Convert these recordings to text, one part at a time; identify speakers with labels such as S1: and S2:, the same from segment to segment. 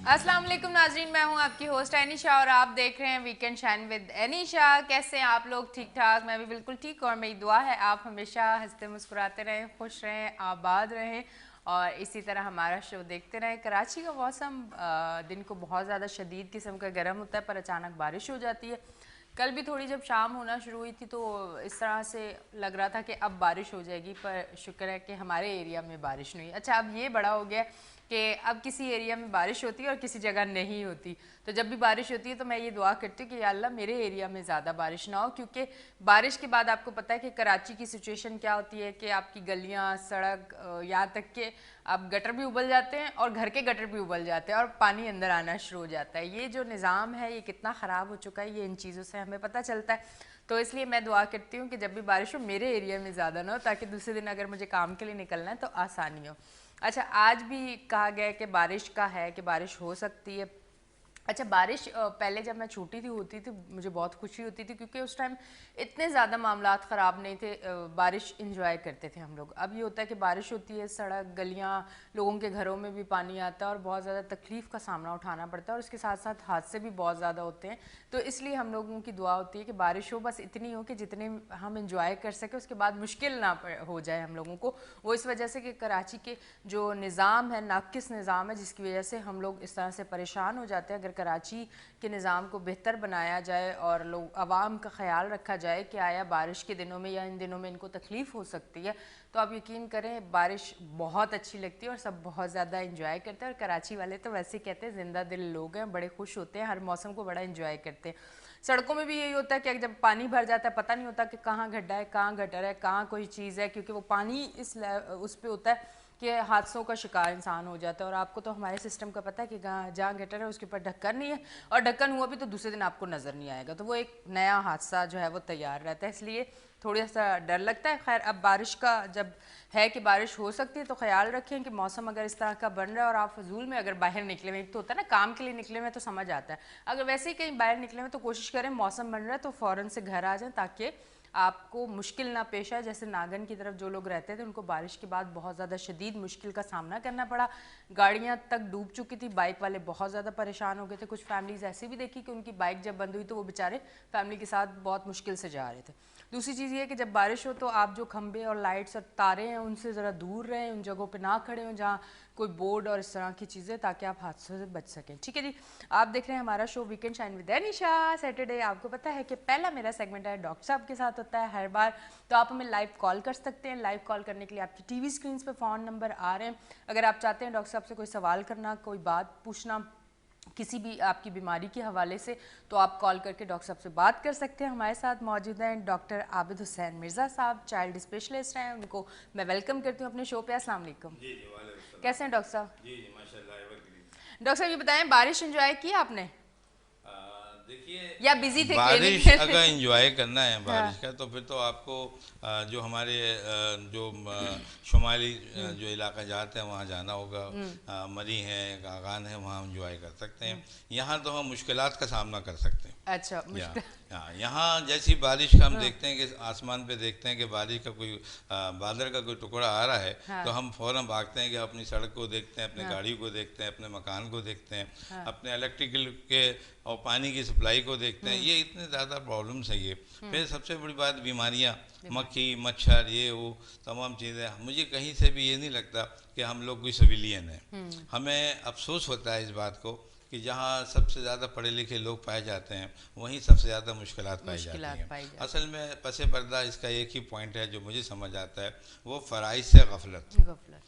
S1: अस्सलाम वालेकुम नाजरीन, मैं हूं आपकी होस्ट एनिशा और आप देख रहे हैं वीकेंड शाइन विद एनिशा। कैसे हैं आप लोग? ठीक ठाक? मैं भी बिल्कुल ठीक और मेरी दुआ है आप हमेशा हंसते मुस्कुराते रहें, खुश रहें, आबाद रहें और इसी तरह हमारा शो देखते रहें। कराची का मौसम दिन को बहुत ज़्यादा शदीद किस्म का गर्म होता है पर अचानक बारिश हो जाती है। कल भी थोड़ी जब शाम होना शुरू हुई थी तो इस तरह से लग रहा था कि अब बारिश हो जाएगी, पर शुक्र है कि हमारे एरिया में बारिश नहीं। अच्छा, अब ये बड़ा हो गया कि अब किसी एरिया में बारिश होती है और किसी जगह नहीं होती। तो जब भी बारिश होती है तो मैं ये दुआ करती हूँ कि या अल्लाह मेरे एरिया में ज़्यादा बारिश ना हो, क्योंकि बारिश के बाद आपको पता है कि कराची की सिचुएशन क्या होती है कि आपकी गलियाँ, सड़क, यहाँ तक कि अब गटर भी उबल जाते हैं और घर के गटर भी उबल जाते हैं और पानी अंदर आना शुरू हो जाता है। ये जो निज़ाम है ये कितना ख़राब हो चुका है, ये इन चीज़ों से हमें पता चलता है। तो इसलिए मैं दुआ करती हूँ कि जब भी बारिश हो मेरे एरिया में ज़्यादा ना हो, ताकि दूसरे दिन अगर मुझे काम के लिए निकलना है तो आसानी हो। अच्छा, आज भी कहा गया है कि बारिश का है, कि बारिश हो सकती है। अच्छा, बारिश पहले जब मैं छोटी थी होती थी मुझे बहुत खुशी होती थी, क्योंकि उस टाइम इतने ज़्यादा मामलात ख़राब नहीं थे, बारिश इंजॉय करते थे हम लोग। अब ये होता है कि बारिश होती है, सड़क, गलियाँ, लोगों के घरों में भी पानी आता है और बहुत ज़्यादा तकलीफ़ का सामना उठाना पड़ता है और उसके साथ साथ हादसे भी बहुत ज़्यादा होते हैं। तो इसलिए हम लोगों की दुआ होती है कि बारिश हो, बस इतनी हो कि जितने हम इंजॉय कर सकें, उसके बाद मुश्किल ना हो जाए हम लोगों को। वो इस वजह से कि कराची के जो निज़ाम है नाकिस निज़ाम है, जिसकी वजह से हम लोग इस तरह से परेशान हो जाते हैं। अगर कराची के निज़ाम को बेहतर बनाया जाए और लोग आवाम का ख्याल रखा जाए कि आया बारिश के दिनों में या इन दिनों में इनको तकलीफ़ हो सकती है, तो आप यकीन करें बारिश बहुत अच्छी लगती है और सब बहुत ज़्यादा इंजॉय करते हैं। और कराची वाले तो वैसे ही कहते हैं ज़िंदा दिल लोग हैं, बड़े खुश होते हैं, हर मौसम को बड़ा इंजॉय करते हैं। सड़कों में भी यही होता है कि जब पानी भर जाता है पता नहीं होता कि कहाँ गड्ढा है, कहाँ गटर है, कहाँ कोई चीज़ है, क्योंकि वो पानी उस पर होता है कि हादसों का शिकार इंसान हो जाता है। और आपको तो हमारे सिस्टम का पता है कि जहाँ गटर है उसके ऊपर ढक्कन नहीं है, और ढक्कन हुआ भी तो दूसरे दिन आपको नज़र नहीं आएगा, तो वो एक नया हादसा जो है वो तैयार रहता है, इसलिए थोड़ा सा डर लगता है। खैर, अब बारिश का जब है कि बारिश हो सकती है तो ख्याल रखें कि मौसम अगर इस तरह का बन रहा है और आप फजूल में अगर बाहर निकले हुए, एक तो होता है ना काम के लिए निकले हुए तो समझ आता है, अगर वैसे ही कहीं बाहर निकले हुए तो कोशिश करें मौसम बन रहा है तो फ़ौरन से घर आ जाएं, ताकि आपको मुश्किल ना पेश आए। जैसे नागन की तरफ जो लोग रहते थे उनको बारिश के बाद बहुत ज़्यादा शदीद मुश्किल का सामना करना पड़ा, गाड़ियाँ तक डूब चुकी थी, बाइक वाले बहुत ज़्यादा परेशान हो गए थे। कुछ फैमिलीज़ ऐसी भी देखी कि उनकी बाइक जब बंद हुई तो वो बेचारे फैमिली के साथ बहुत मुश्किल से जा रहे थे। दूसरी चीज़ ये है कि जब बारिश हो तो आप जो खंबे और लाइट्स और तारे हैं उनसे ज़रा दूर रहें, उन जगहों पे ना खड़े हों जहाँ कोई बोर्ड और इस तरह की चीज़ें, ताकि आप हादसों से बच सकें। ठीक है जी, आप देख रहे हैं हमारा show weekend shine with Anisha. Saturday आपको पता है कि पहला मेरा सेगमेंट है डॉक्टर साहब के साथ होता है हर बार, तो आप हमें लाइव कॉल कर सकते हैं। लाइव कॉल करने के लिए आपकी टीवी स्क्रीन पे फ़ोन नंबर आ रहे हैं। अगर आप चाहते हैं डॉक्टर साहब से कोई सवाल करना, कोई बात पूछना किसी भी आपकी बीमारी के हवाले से, तो आप कॉल करके डॉक्टर साहब से बात कर सकते हैं। हमारे साथ मौजूद हैं डॉक्टर आबिद हुसैन मिर्ज़ा साहब, चाइल्ड स्पेशलिस्ट हैं, उनको मैं वेलकम करती हूँ अपने शो पे। अस्सलाम वालेकुम।
S2: जी जी वालेकुम।
S1: कैसे हैं डॉक्टर साहब?
S2: जी जी माशाल्लाह एवरग्रीन।
S1: डॉक्टर साहब ये बताएं, बारिश एंजॉय की आपने
S2: देखिए,
S1: या बिजी थे क्लिनिक
S2: बारिश
S1: में?
S2: अगर इंजॉय करना है
S1: हाँ।
S2: बारिश का तो फिर तो आपको जो हमारे जो शुमाली जो इलाका जाते हैं वहाँ जाना होगा। मरी है, कागान है, वहाँ इंजॉय कर सकते हैं। यहाँ तो हम मुश्किलात का सामना कर सकते हैं।
S1: अच्छा,
S2: या
S1: मुश्किल।
S2: हाँ, यहाँ जैसी बारिश का हम देखते हैं कि आसमान पे देखते हैं कि बारिश का कोई बादल का कोई टुकड़ा आ रहा है,
S1: हाँ।
S2: तो हम फ़ौरन भागते हैं कि अपनी सड़क को देखते हैं, अपनी
S1: हाँ।
S2: गाड़ी को देखते हैं, अपने मकान को देखते हैं,
S1: हाँ।
S2: अपने इलेक्ट्रिकल के और पानी की सप्लाई को देखते हैं। ये इतने ज़्यादा प्रॉब्लम्स है ये। फिर सबसे बड़ी बात बीमारियाँ, मक्खी मच्छर, ये वो तमाम चीज़ें। मुझे कहीं से भी ये नहीं लगता कि हम लोग कोई सिविलियन हैं। हमें अफसोस होता है इस बात को कि जहाँ सबसे ज़्यादा पढ़े लिखे लोग पाए जाते हैं वहीं सबसे ज़्यादा मुश्किलात पाई जाती हैं। असल में पसे पर्दा इसका एक ही पॉइंट है जो मुझे समझ आता है, वो फ़राइज़ से गफलत।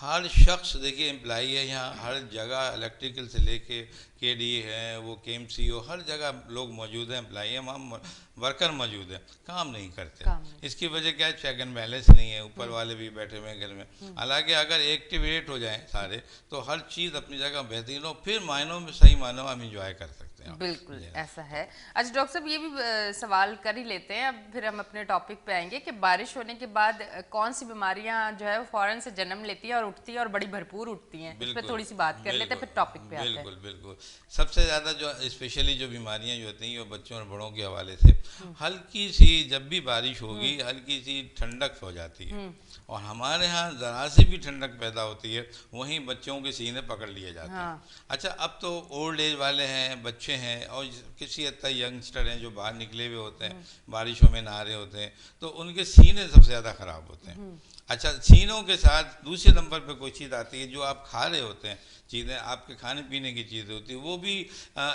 S2: हर शख्स देखिए एम्प्लाई है यहाँ, हर जगह इलेक्ट्रिकल से लेके केडी है, वो केएमसीओ, हर जगह लोग मौजूद हैं, एम्प्लाई है, वहाँ वर्कर मौजूद है, काम नहीं करते। इसकी वजह क्या है? चेक एंड बैलेंस नहीं है, ऊपर वाले भी बैठे हुए हैं घर में। हालांकि अगर एक्टिवेट हो जाएं सारे तो हर चीज़ अपनी जगह बेहतरीन हो, फिर मायनों में, सही मायनों में हम इंजॉय कर सकते हैं।
S1: बिल्कुल ऐसा है। अच्छा डॉक्टर साहब, ये भी सवाल कर ही लेते हैं, अब फिर हम अपने टॉपिक पे आएंगे कि बारिश होने के बाद कौन सी बीमारियां जो है वो फौरन से जन्म लेती है और उठती है और बड़ी भरपूर उठती हैं, इस पे थोड़ी सी बात कर लेते हैं, फिर टॉपिक पे आते हैं।
S2: बिल्कुल बिल्कुल। सबसे ज़्यादा जो स्पेशली जो बीमारियां जो होती हैं वो बच्चों और बड़ों के हवाले से, हल्की सी जब भी बारिश होगी हल्की सी ठंडक हो जाती है, और हमारे यहाँ ज़रा सी भी ठंडक पैदा होती है वहीं बच्चों के सीने पकड़ लिए जाते हैं। अच्छा, अब तो ओल्ड एज वाले हैं, बच्चे हैं, और किसी हद तक यंगस्टर हैं जो बाहर निकले हुए होते हैं, बारिशों में नहा रहे होते हैं, तो उनके सीने सबसे ज़्यादा ख़राब होते हैं। अच्छा, सीनों के साथ दूसरे नंबर पे कोई चीज़ आती है जो आप खा रहे होते हैं, चीज़ें आपके खाने पीने की चीज़ें होती हैं, वो भी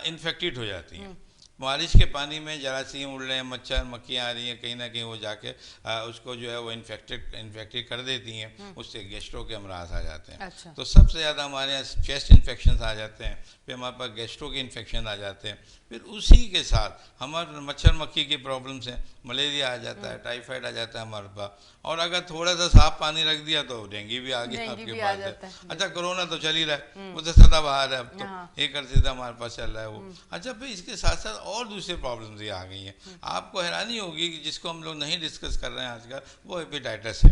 S2: इन्फेक्टेड हो जाती हैं। बारिश के पानी में जरासीम उड़ रहे हैं, मच्छर मक्खियाँ आ रही हैं, कहीं ना कहीं वो जाके उसको जो है वो इन्फेक्टेड कर देती हैं, उससे गैस्ट्रो के अमराज आ जाते हैं।
S1: अच्छा।
S2: तो सबसे ज़्यादा हमारे यहाँ चेस्ट इन्फेक्शन आ जाते हैं, फिर हमारे पास गैस्ट्रो के इन्फेक्शन आ जाते हैं, फिर उसी के साथ हमारे मच्छर मक्खी की प्रॉब्लम्स हैं, मलेरिया आ जाता है, टाइफाइड आ जाता है हमारे पास, और अगर थोड़ा सा साफ पानी रख दिया तो डेंगू भी आ गया आपके पास है। अच्छा, कोरोना तो चल ही रहा है, वो तो सदाबहार है, अब तो एक अर्से से हमारे पास चल रहा है वो। अच्छा, फिर इसके साथ साथ और दूसरे प्रॉब्लम्स ये आ गई हैं, आपको हैरानी होगी कि जिसको हम लोग नहीं डिस्कस कर रहे हैं आजकल, वो हेपेटाइटिस है।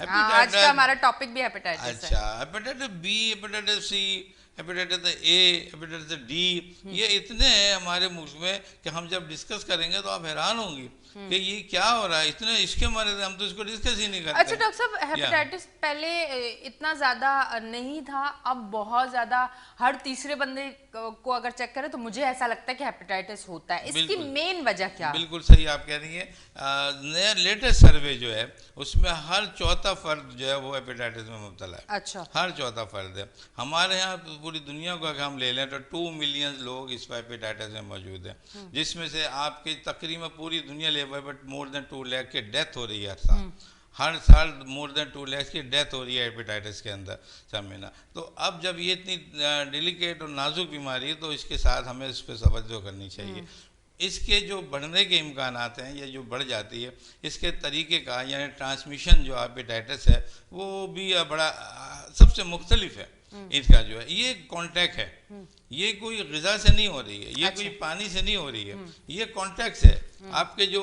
S1: आज का हमारा टॉपिक भी हेपेटाइटिस है।
S2: अच्छा, hepatitis B, hepatitis C, hepatitis A, hepatitis D, ये इतने हैं हमारे मुल्क में कि हम जब डिस्कस करेंगे तो आप हैरान होंगी कि ये क्या हो रहा है, इतने इसके मारे हम तो इसको डिस्कस ही नहीं करते।
S1: अच्छा डॉक्टर साहब, हेपेटाइटिस पहले इतना ज्यादा नहीं था, अब बहुत ज्यादा, हर तीसरे बंदे को अगर चेक करें तो मुझे ऐसा लगता है कि हेपेटाइटिस होता है। इसकी मेन वजह क्या?
S2: बिल्कुल सही आप कह रही हैं। नया लेटेस्ट सर्वे जो है उसमें हर चौथा फर्द जो है वो हेपेटाइटिस में मुब्तला है।
S1: अच्छा।
S2: हर चौथा फर्द है। हमारे यहाँ पूरी दुनिया को अगर हम ले लें तो 2 मिलियन लोग इस हेपेटाइटिस में मौजूद हैं, जिसमें से आपकी तकरीबन पूरी दुनिया लेवल पर मोर देन 2 लाख की डेथ हो रही है हर साल मोर देन 2 लाख की डेथ हो रही है हेपेटाइटिस के अंदर, समझना। तो अब जब ये इतनी डेलिकेट और नाजुक बीमारी है तो इसके साथ हमें इस पर तवज्जो करनी चाहिए। इसके जो बढ़ने के इम्कान हैं या जो बढ़ जाती है, इसके तरीके का यानी ट्रांसमिशन जो हेपेटाइटिस है वो भी बड़ा सबसे मुख्तलिफ है। इसका जो है ये कॉन्टैक्ट है, ये कोई ग़िज़ा से नहीं हो रही है, ये कोई पानी से नहीं हो रही है, ये कॉन्टैक्ट है। आपके जो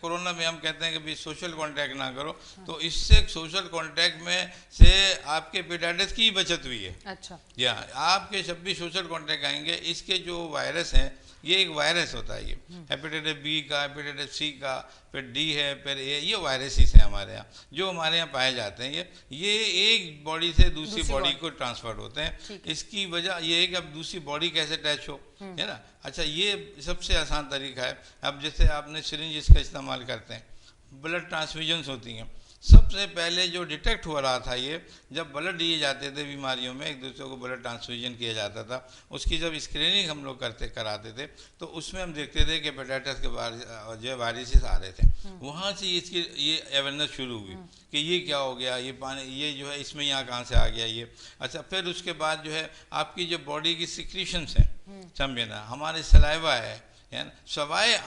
S2: कोरोना में हम कहते हैं कि भाई सोशल कॉन्टैक्ट ना करो, तो इससे सोशल कॉन्टैक्ट में से आपके हेपेटाइटिस की बचत हुई है।
S1: अच्छा।
S2: या आपके जब भी सोशल कॉन्टैक्ट आएंगे, इसके जो वायरस हैं, ये एक वायरस होता है, ये हेपेटाइटिस बी का, हेपेटाइटिस सी का, फिर डी है, फिर ए, ये वायरसेस हैं हमारे यहाँ जो हमारे यहाँ पाए जाते हैं। ये एक बॉडी से दूसरी बॉडी को ट्रांसफर होते हैं। इसकी वजह ये है कि अब दूसरी बॉडी कैसे अटैच हो, है ना। अच्छा, ये सबसे आसान तरीका है। अब जैसे आपने सिरिंज इसका इस्तेमाल करते हैं, ब्लड ट्रांसफ्यूजन्स होती हैं, सबसे पहले जो डिटेक्ट हो रहा था ये जब ब्लड दिए जाते थे बीमारियों में, एक दूसरे को ब्लड ट्रांसफ्यूजन किया जाता था, उसकी जब स्क्रीनिंग हम लोग कराते थे तो उसमें हम देखते थे कि हेपेटाइटिस के जो वायरसेस आ रहे थे। वहाँ से इसकी ये अवेयरनेस शुरू हुई कि ये क्या हो गया, ये पानी ये जो है इसमें यहाँ कहाँ से आ गया ये। अच्छा, फिर उसके बाद जो है आपकी जो बॉडी की सिक्रीशंस हैं, समझे ना, हमारे सलाइवा है ना, सवाए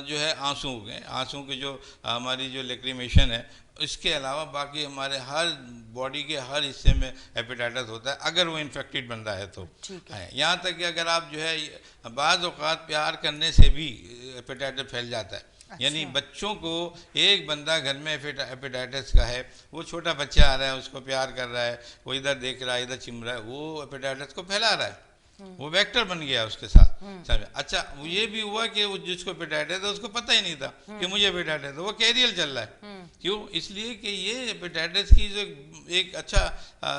S2: जो है आंसू हो गए, आंसू के जो हमारी जो लेक्रीमेशन है, इसके अलावा बाकी हमारे हर बॉडी के हर हिस्से में हेपेटाइटिस होता है अगर वो इन्फेक्टेड बंदा है तो है। यहाँ तक कि अगर आप जो है बाज़ औक़ात प्यार करने से भी हेपेटाइटिस फैल जाता है। अच्छा। यानी बच्चों को एक बंदा घर में हेपेटाइटिस का है, वो छोटा बच्चा आ रहा है, उसको प्यार कर रहा है, वो इधर देख रहा है, इधर चिम रहा है, वो हेपेटाइटिस को फैला रहा है, वो वेक्टर बन गया उसके साथ, समझे। अच्छा, ये भी हुआ कि वो जिसको हेपेटाइटिस है उसको पता ही नहीं था कि मुझे हेपेटाइटिस है, वो कैरियर चल रहा है। क्यों? इसलिए कि ये हेपेटाइटिस की जो एक अच्छा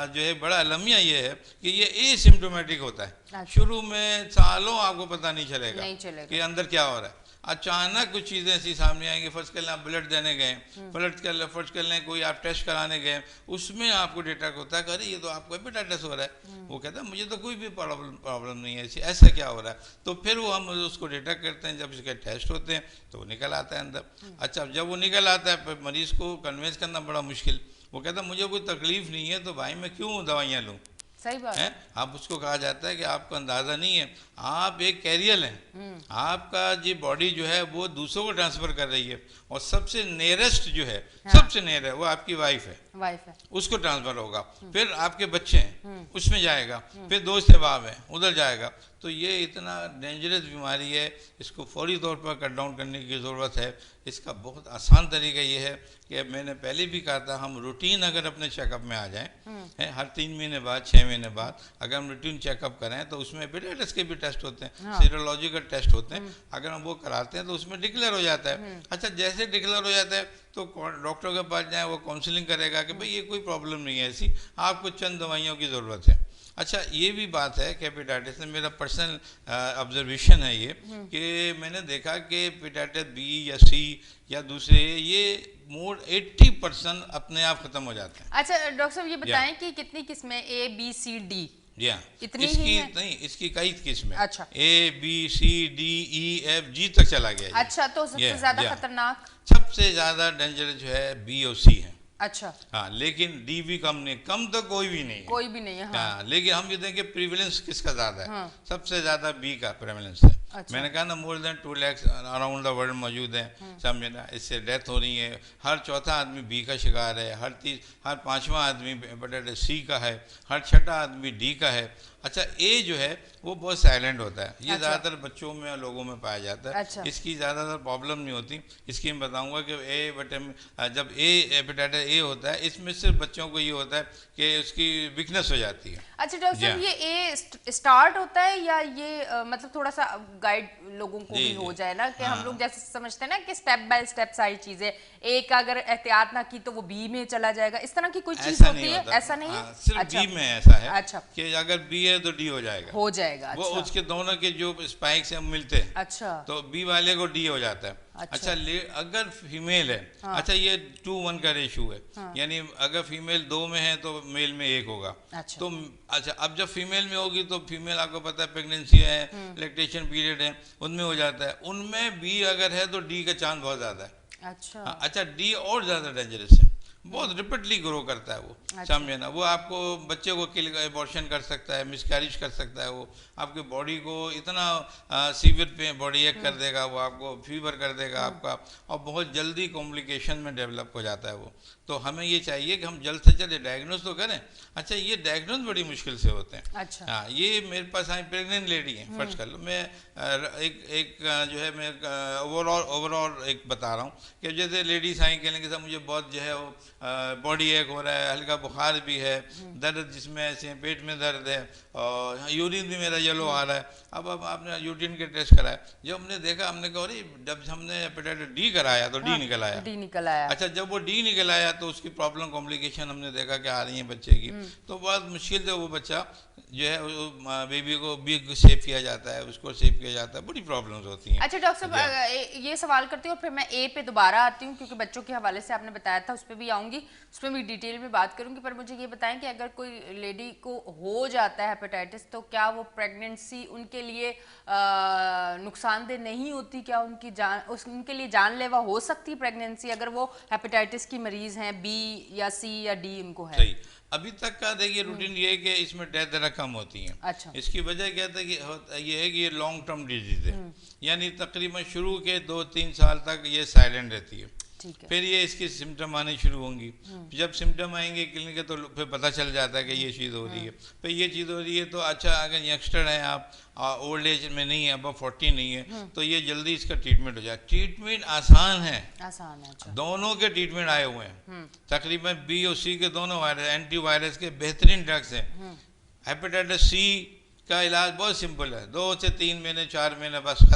S2: जो है बड़ा अलमिया ये है कि ये एसिम्प्टोमेटिक होता है। अच्छा। शुरू में सालों आपको पता नहीं चलेगा कि अंदर क्या हो रहा है। अचानक कुछ चीज़ें ऐसी सामने आएंगी, फर्स्ट कर लें आप ब्लड देने गए, फर्स्ट कर लें कोई आप टेस्ट कराने गए, उसमें आपको डिटेक्ट होता है कि अरे ये तो आपको हेपेटाइटिस हो रहा है। वो कहता है मुझे तो कोई भी प्रॉब्लम नहीं है, ऐसा क्या हो रहा है। तो फिर वो हम उसको डिटेक्ट करते हैं, जब इसके टेस्ट होते हैं तो वो निकल आता है अंदर। अच्छा, जब वो निकल आता है फिर मरीज़ को कन्विंस करना बड़ा मुश्किल। वो कहता है मुझे कोई तकलीफ़ नहीं है तो भाई मैं क्यों दवाइयाँ लूँ।
S1: सही बात है।
S2: आप उसको कहा जाता है कि आपको अंदाज़ा नहीं है, आप एक कैरियर हैं, आपका जी बॉडी जो है वो दूसरों को ट्रांसफ़र कर रही है, और सबसे नियरेस्ट जो है, हाँ। सबसे नियर है वो आपकी वाइफ है, उसको ट्रांसफ़र होगा, फिर आपके बच्चे हैं उसमें जाएगा, फिर दोस्त अहबाब हैं उधर जाएगा, तो ये इतना डेंजरस बीमारी है, इसको फौरी तौर पर कट डाउन करने की ज़रूरत है। इसका बहुत आसान तरीका ये है कि मैंने पहले भी कहा था, हम रूटीन अगर अपने चेकअप में आ जाएं, हर 3 महीने बाद 6 महीने बाद अगर हम रूटीन चेकअप करें तो उसमें हेपेटाइटिस के भी टेस्ट होते हैं,
S1: हाँ।
S2: सीरोलॉजिकल टेस्ट होते हैं, अगर हम वो कराते हैं तो उसमें डिक्लेयर हो जाता है। अच्छा, जैसे डिक्लेयर हो जाता है तो डॉक्टर के पास जाएं, वो काउंसलिंग करेगा कि भाई ये कोई प्रॉब्लम नहीं है ऐसी, आपको चंद दवाइयों की ज़रूरत है। अच्छा, ये भी बात है कि हेपेटाइटिस में मेरा पर्सनल ऑब्जर्वेशन है ये कि मैंने देखा कि हेपेटाइटिस बी या सी या दूसरे ये मोड 80% अपने आप खत्म हो जाते हैं।
S1: अच्छा डॉक्टर साहब, ये बताएं कि कितनी किस्में, ए बी सी डी?
S2: इतनी
S1: इसकी
S2: ही है? नहीं, इसकी कई किस्में।
S1: अच्छा,
S2: A B C D E F G तक चला गया।
S1: अच्छा, तो सबसे ज्यादा खतरनाक,
S2: सबसे ज्यादा डेंजरस जो है बी और सी है।
S1: अच्छा,
S2: हाँ, लेकिन डी भी कम नहीं, कम तो कोई भी नहीं है,
S1: कोई भी नहीं है। हाँ।
S2: लेकिन हम ये देखें प्रीवलेंस किसका ज्यादा है।
S1: हाँ।
S2: सबसे ज्यादा बी का प्रीवलेंस है।
S1: अच्छा।
S2: मैंने कहा ना, more than 2 lakh around the world मौजूद है, समझे ना। इससे डेथ हो रही है, हर चौथा आदमी बी का शिकार है, हर पांचवा आदमी हेपेटाइटिस सी का है, हर छठा आदमी डी का है। अच्छा, ए जो है वो बहुत साइलेंट होता है, ये ज़्यादातर बच्चों में और लोगों में पाया जाता है।
S1: अच्छा।
S2: इसकी ज़्यादातर प्रॉब्लम नहीं होती। इसकी मैं बताऊंगा कि ए विटामिन, जब ए हेपेटाइटिस ए होता है, इसमें सिर्फ बच्चों को ये होता है कि उसकी वीकनेस हो जाती है।
S1: अच्छा डॉक्टर साहब, ये ए स्टार्ट होता है या ये मतलब थोड़ा सा गाइड लोगों को भी हो जाए ना, कि हम लोग जैसे समझते हैं ना कि स्टेप बाय स्टेप सारी चीजें, ए का अगर एहतियात ना की तो वो बी में चला जाएगा, इस तरह की कोई चीज होती है? ऐसा नहीं है,
S2: सिर्फ बी में ऐसा है।
S1: अच्छा,
S2: कि अगर बी है तो डी हो जाएगा,
S1: हो जाएगा।
S2: वो उसके दोनों के जो स्पाइक से मिलते हैं,
S1: अच्छा, तो
S2: बी वाले को डी हो जाता है। अच्छा, अगर फीमेल है, अच्छा ये 2:1 का रेशियो है, यानी अगर फीमेल 2 में है तो मेल में 1 होगा।
S1: अच्छा।
S2: तो अच्छा, अब जब फीमेल में होगी तो फीमेल, आपको पता है प्रेगनेंसी है, लैक्टेशन पीरियड है, उनमें हो जाता है। उनमें बी अगर है तो डी का चांस बहुत ज्यादा है।
S1: अच्छा।
S2: अच्छा, डी और ज्यादा डेंजरस है, बहुत रिपीटली ग्रो करता है वो।
S1: अच्छा।
S2: समझे ना, वो आपको बच्चे को किल, एबॉर्शन कर सकता है, मिसकैरेज कर सकता है, वो आपके बॉडी को इतना सीवियर पे बॉडी एक कर देगा, वो आपको फीवर कर देगा आपका, और बहुत जल्दी कॉम्प्लिकेशन में डेवलप हो जाता है वो। तो हमें ये चाहिए कि हम जल्द से जल्द डायग्नोज तो करें। अच्छा, ये डायग्नोज बड़ी मुश्किल से होते हैं।
S1: अच्छा।
S2: हाँ, ये मेरे पास आई प्रेग्नेंट लेडी है, फर्स्ट कर लो, मैं एक जो है मैं ओवरऑल एक बता रहा हूँ कि जैसे लेडीज आई कहने के साथ मुझे बहुत जो है वो बॉडी एक हो रहा है, हल्का बुखार भी है, दर्द जिसमें ऐसे पेट में दर्द है, और यूरिन भी मेरा येलो आ रहा है। अब आपने यूरिन के टेस्ट कराया, जब हमने देखा, हमने कहा अरे, जब हमने हेपेटाइटिस डी कराया तो डी निकल आया।
S1: डी निकल आया।
S2: अच्छा, जब वो डी निकल आया तो उसकी प्रॉब्लम कॉम्प्लिकेशन हमने देखा कि आ रही है बच्चे की, तो बहुत मुश्किल से वो बच्चा जो है बेबी को भी सेव किया जाता है, उसको सेव किया जाता है, बड़ी प्रॉब्लम्स होती हैं।
S1: अच्छा डॉक्टर साहब, ये सवाल करती हूँ और फिर मैं ए पे दोबारा आती हूँ, क्योंकि बच्चों के हवाले से आपने बताया था, उस पर भी आऊँगी, उस पर भी डिटेल में बात करूँगी। पर मुझे ये बताएं कि अगर कोई लेडी को हो जाता है हेपेटाइटिस, तो क्या वो प्रेगनेंसी उनके लिए नुकसानदेह नहीं होती? क्या उनकी उनके लिए जानलेवा हो सकती है प्रेगनेंसी, अगर वो हेपेटाइटिस की मरीज हैं, बी या सी या डी उनको है?
S2: सही, अभी तक का देखिए रूटीन ये है कि इसमें डेथ जरा कम होती है।
S1: अच्छा।
S2: इसकी वजह क्या है कि ये है कि ये लॉन्ग टर्म डिजीज है, यानी तकरीबन शुरू के 2-3 साल तक ये साइलेंट रहती है।
S1: ठीक है।
S2: फिर ये इसकी सिम्टम आने शुरू होंगी, जब सिम्टम आएंगे क्लिनिक के तो फिर पता चल जाता है कि ये चीज़ हो रही है, फिर ये चीज़ हो रही है। तो अच्छा, अगर यंगस्टर हैं आप, ओल्ड एज में नहीं है, अब 40 नहीं है, तो ये जल्दी इसका ट्रीटमेंट हो जाए। ट्रीटमेंट आसान है,
S1: आसान है। अच्छा।
S2: दोनों के ट्रीटमेंट आए हुए हैं, तकरीबन बी और सी के दोनों वायरस, एंटीवायरस के बेहतरीन ड्रग्स हैं। हेपेटाइटिस सी का इलाज बहुत सिंपल है, 2 से 3 महीने 4 महीने बस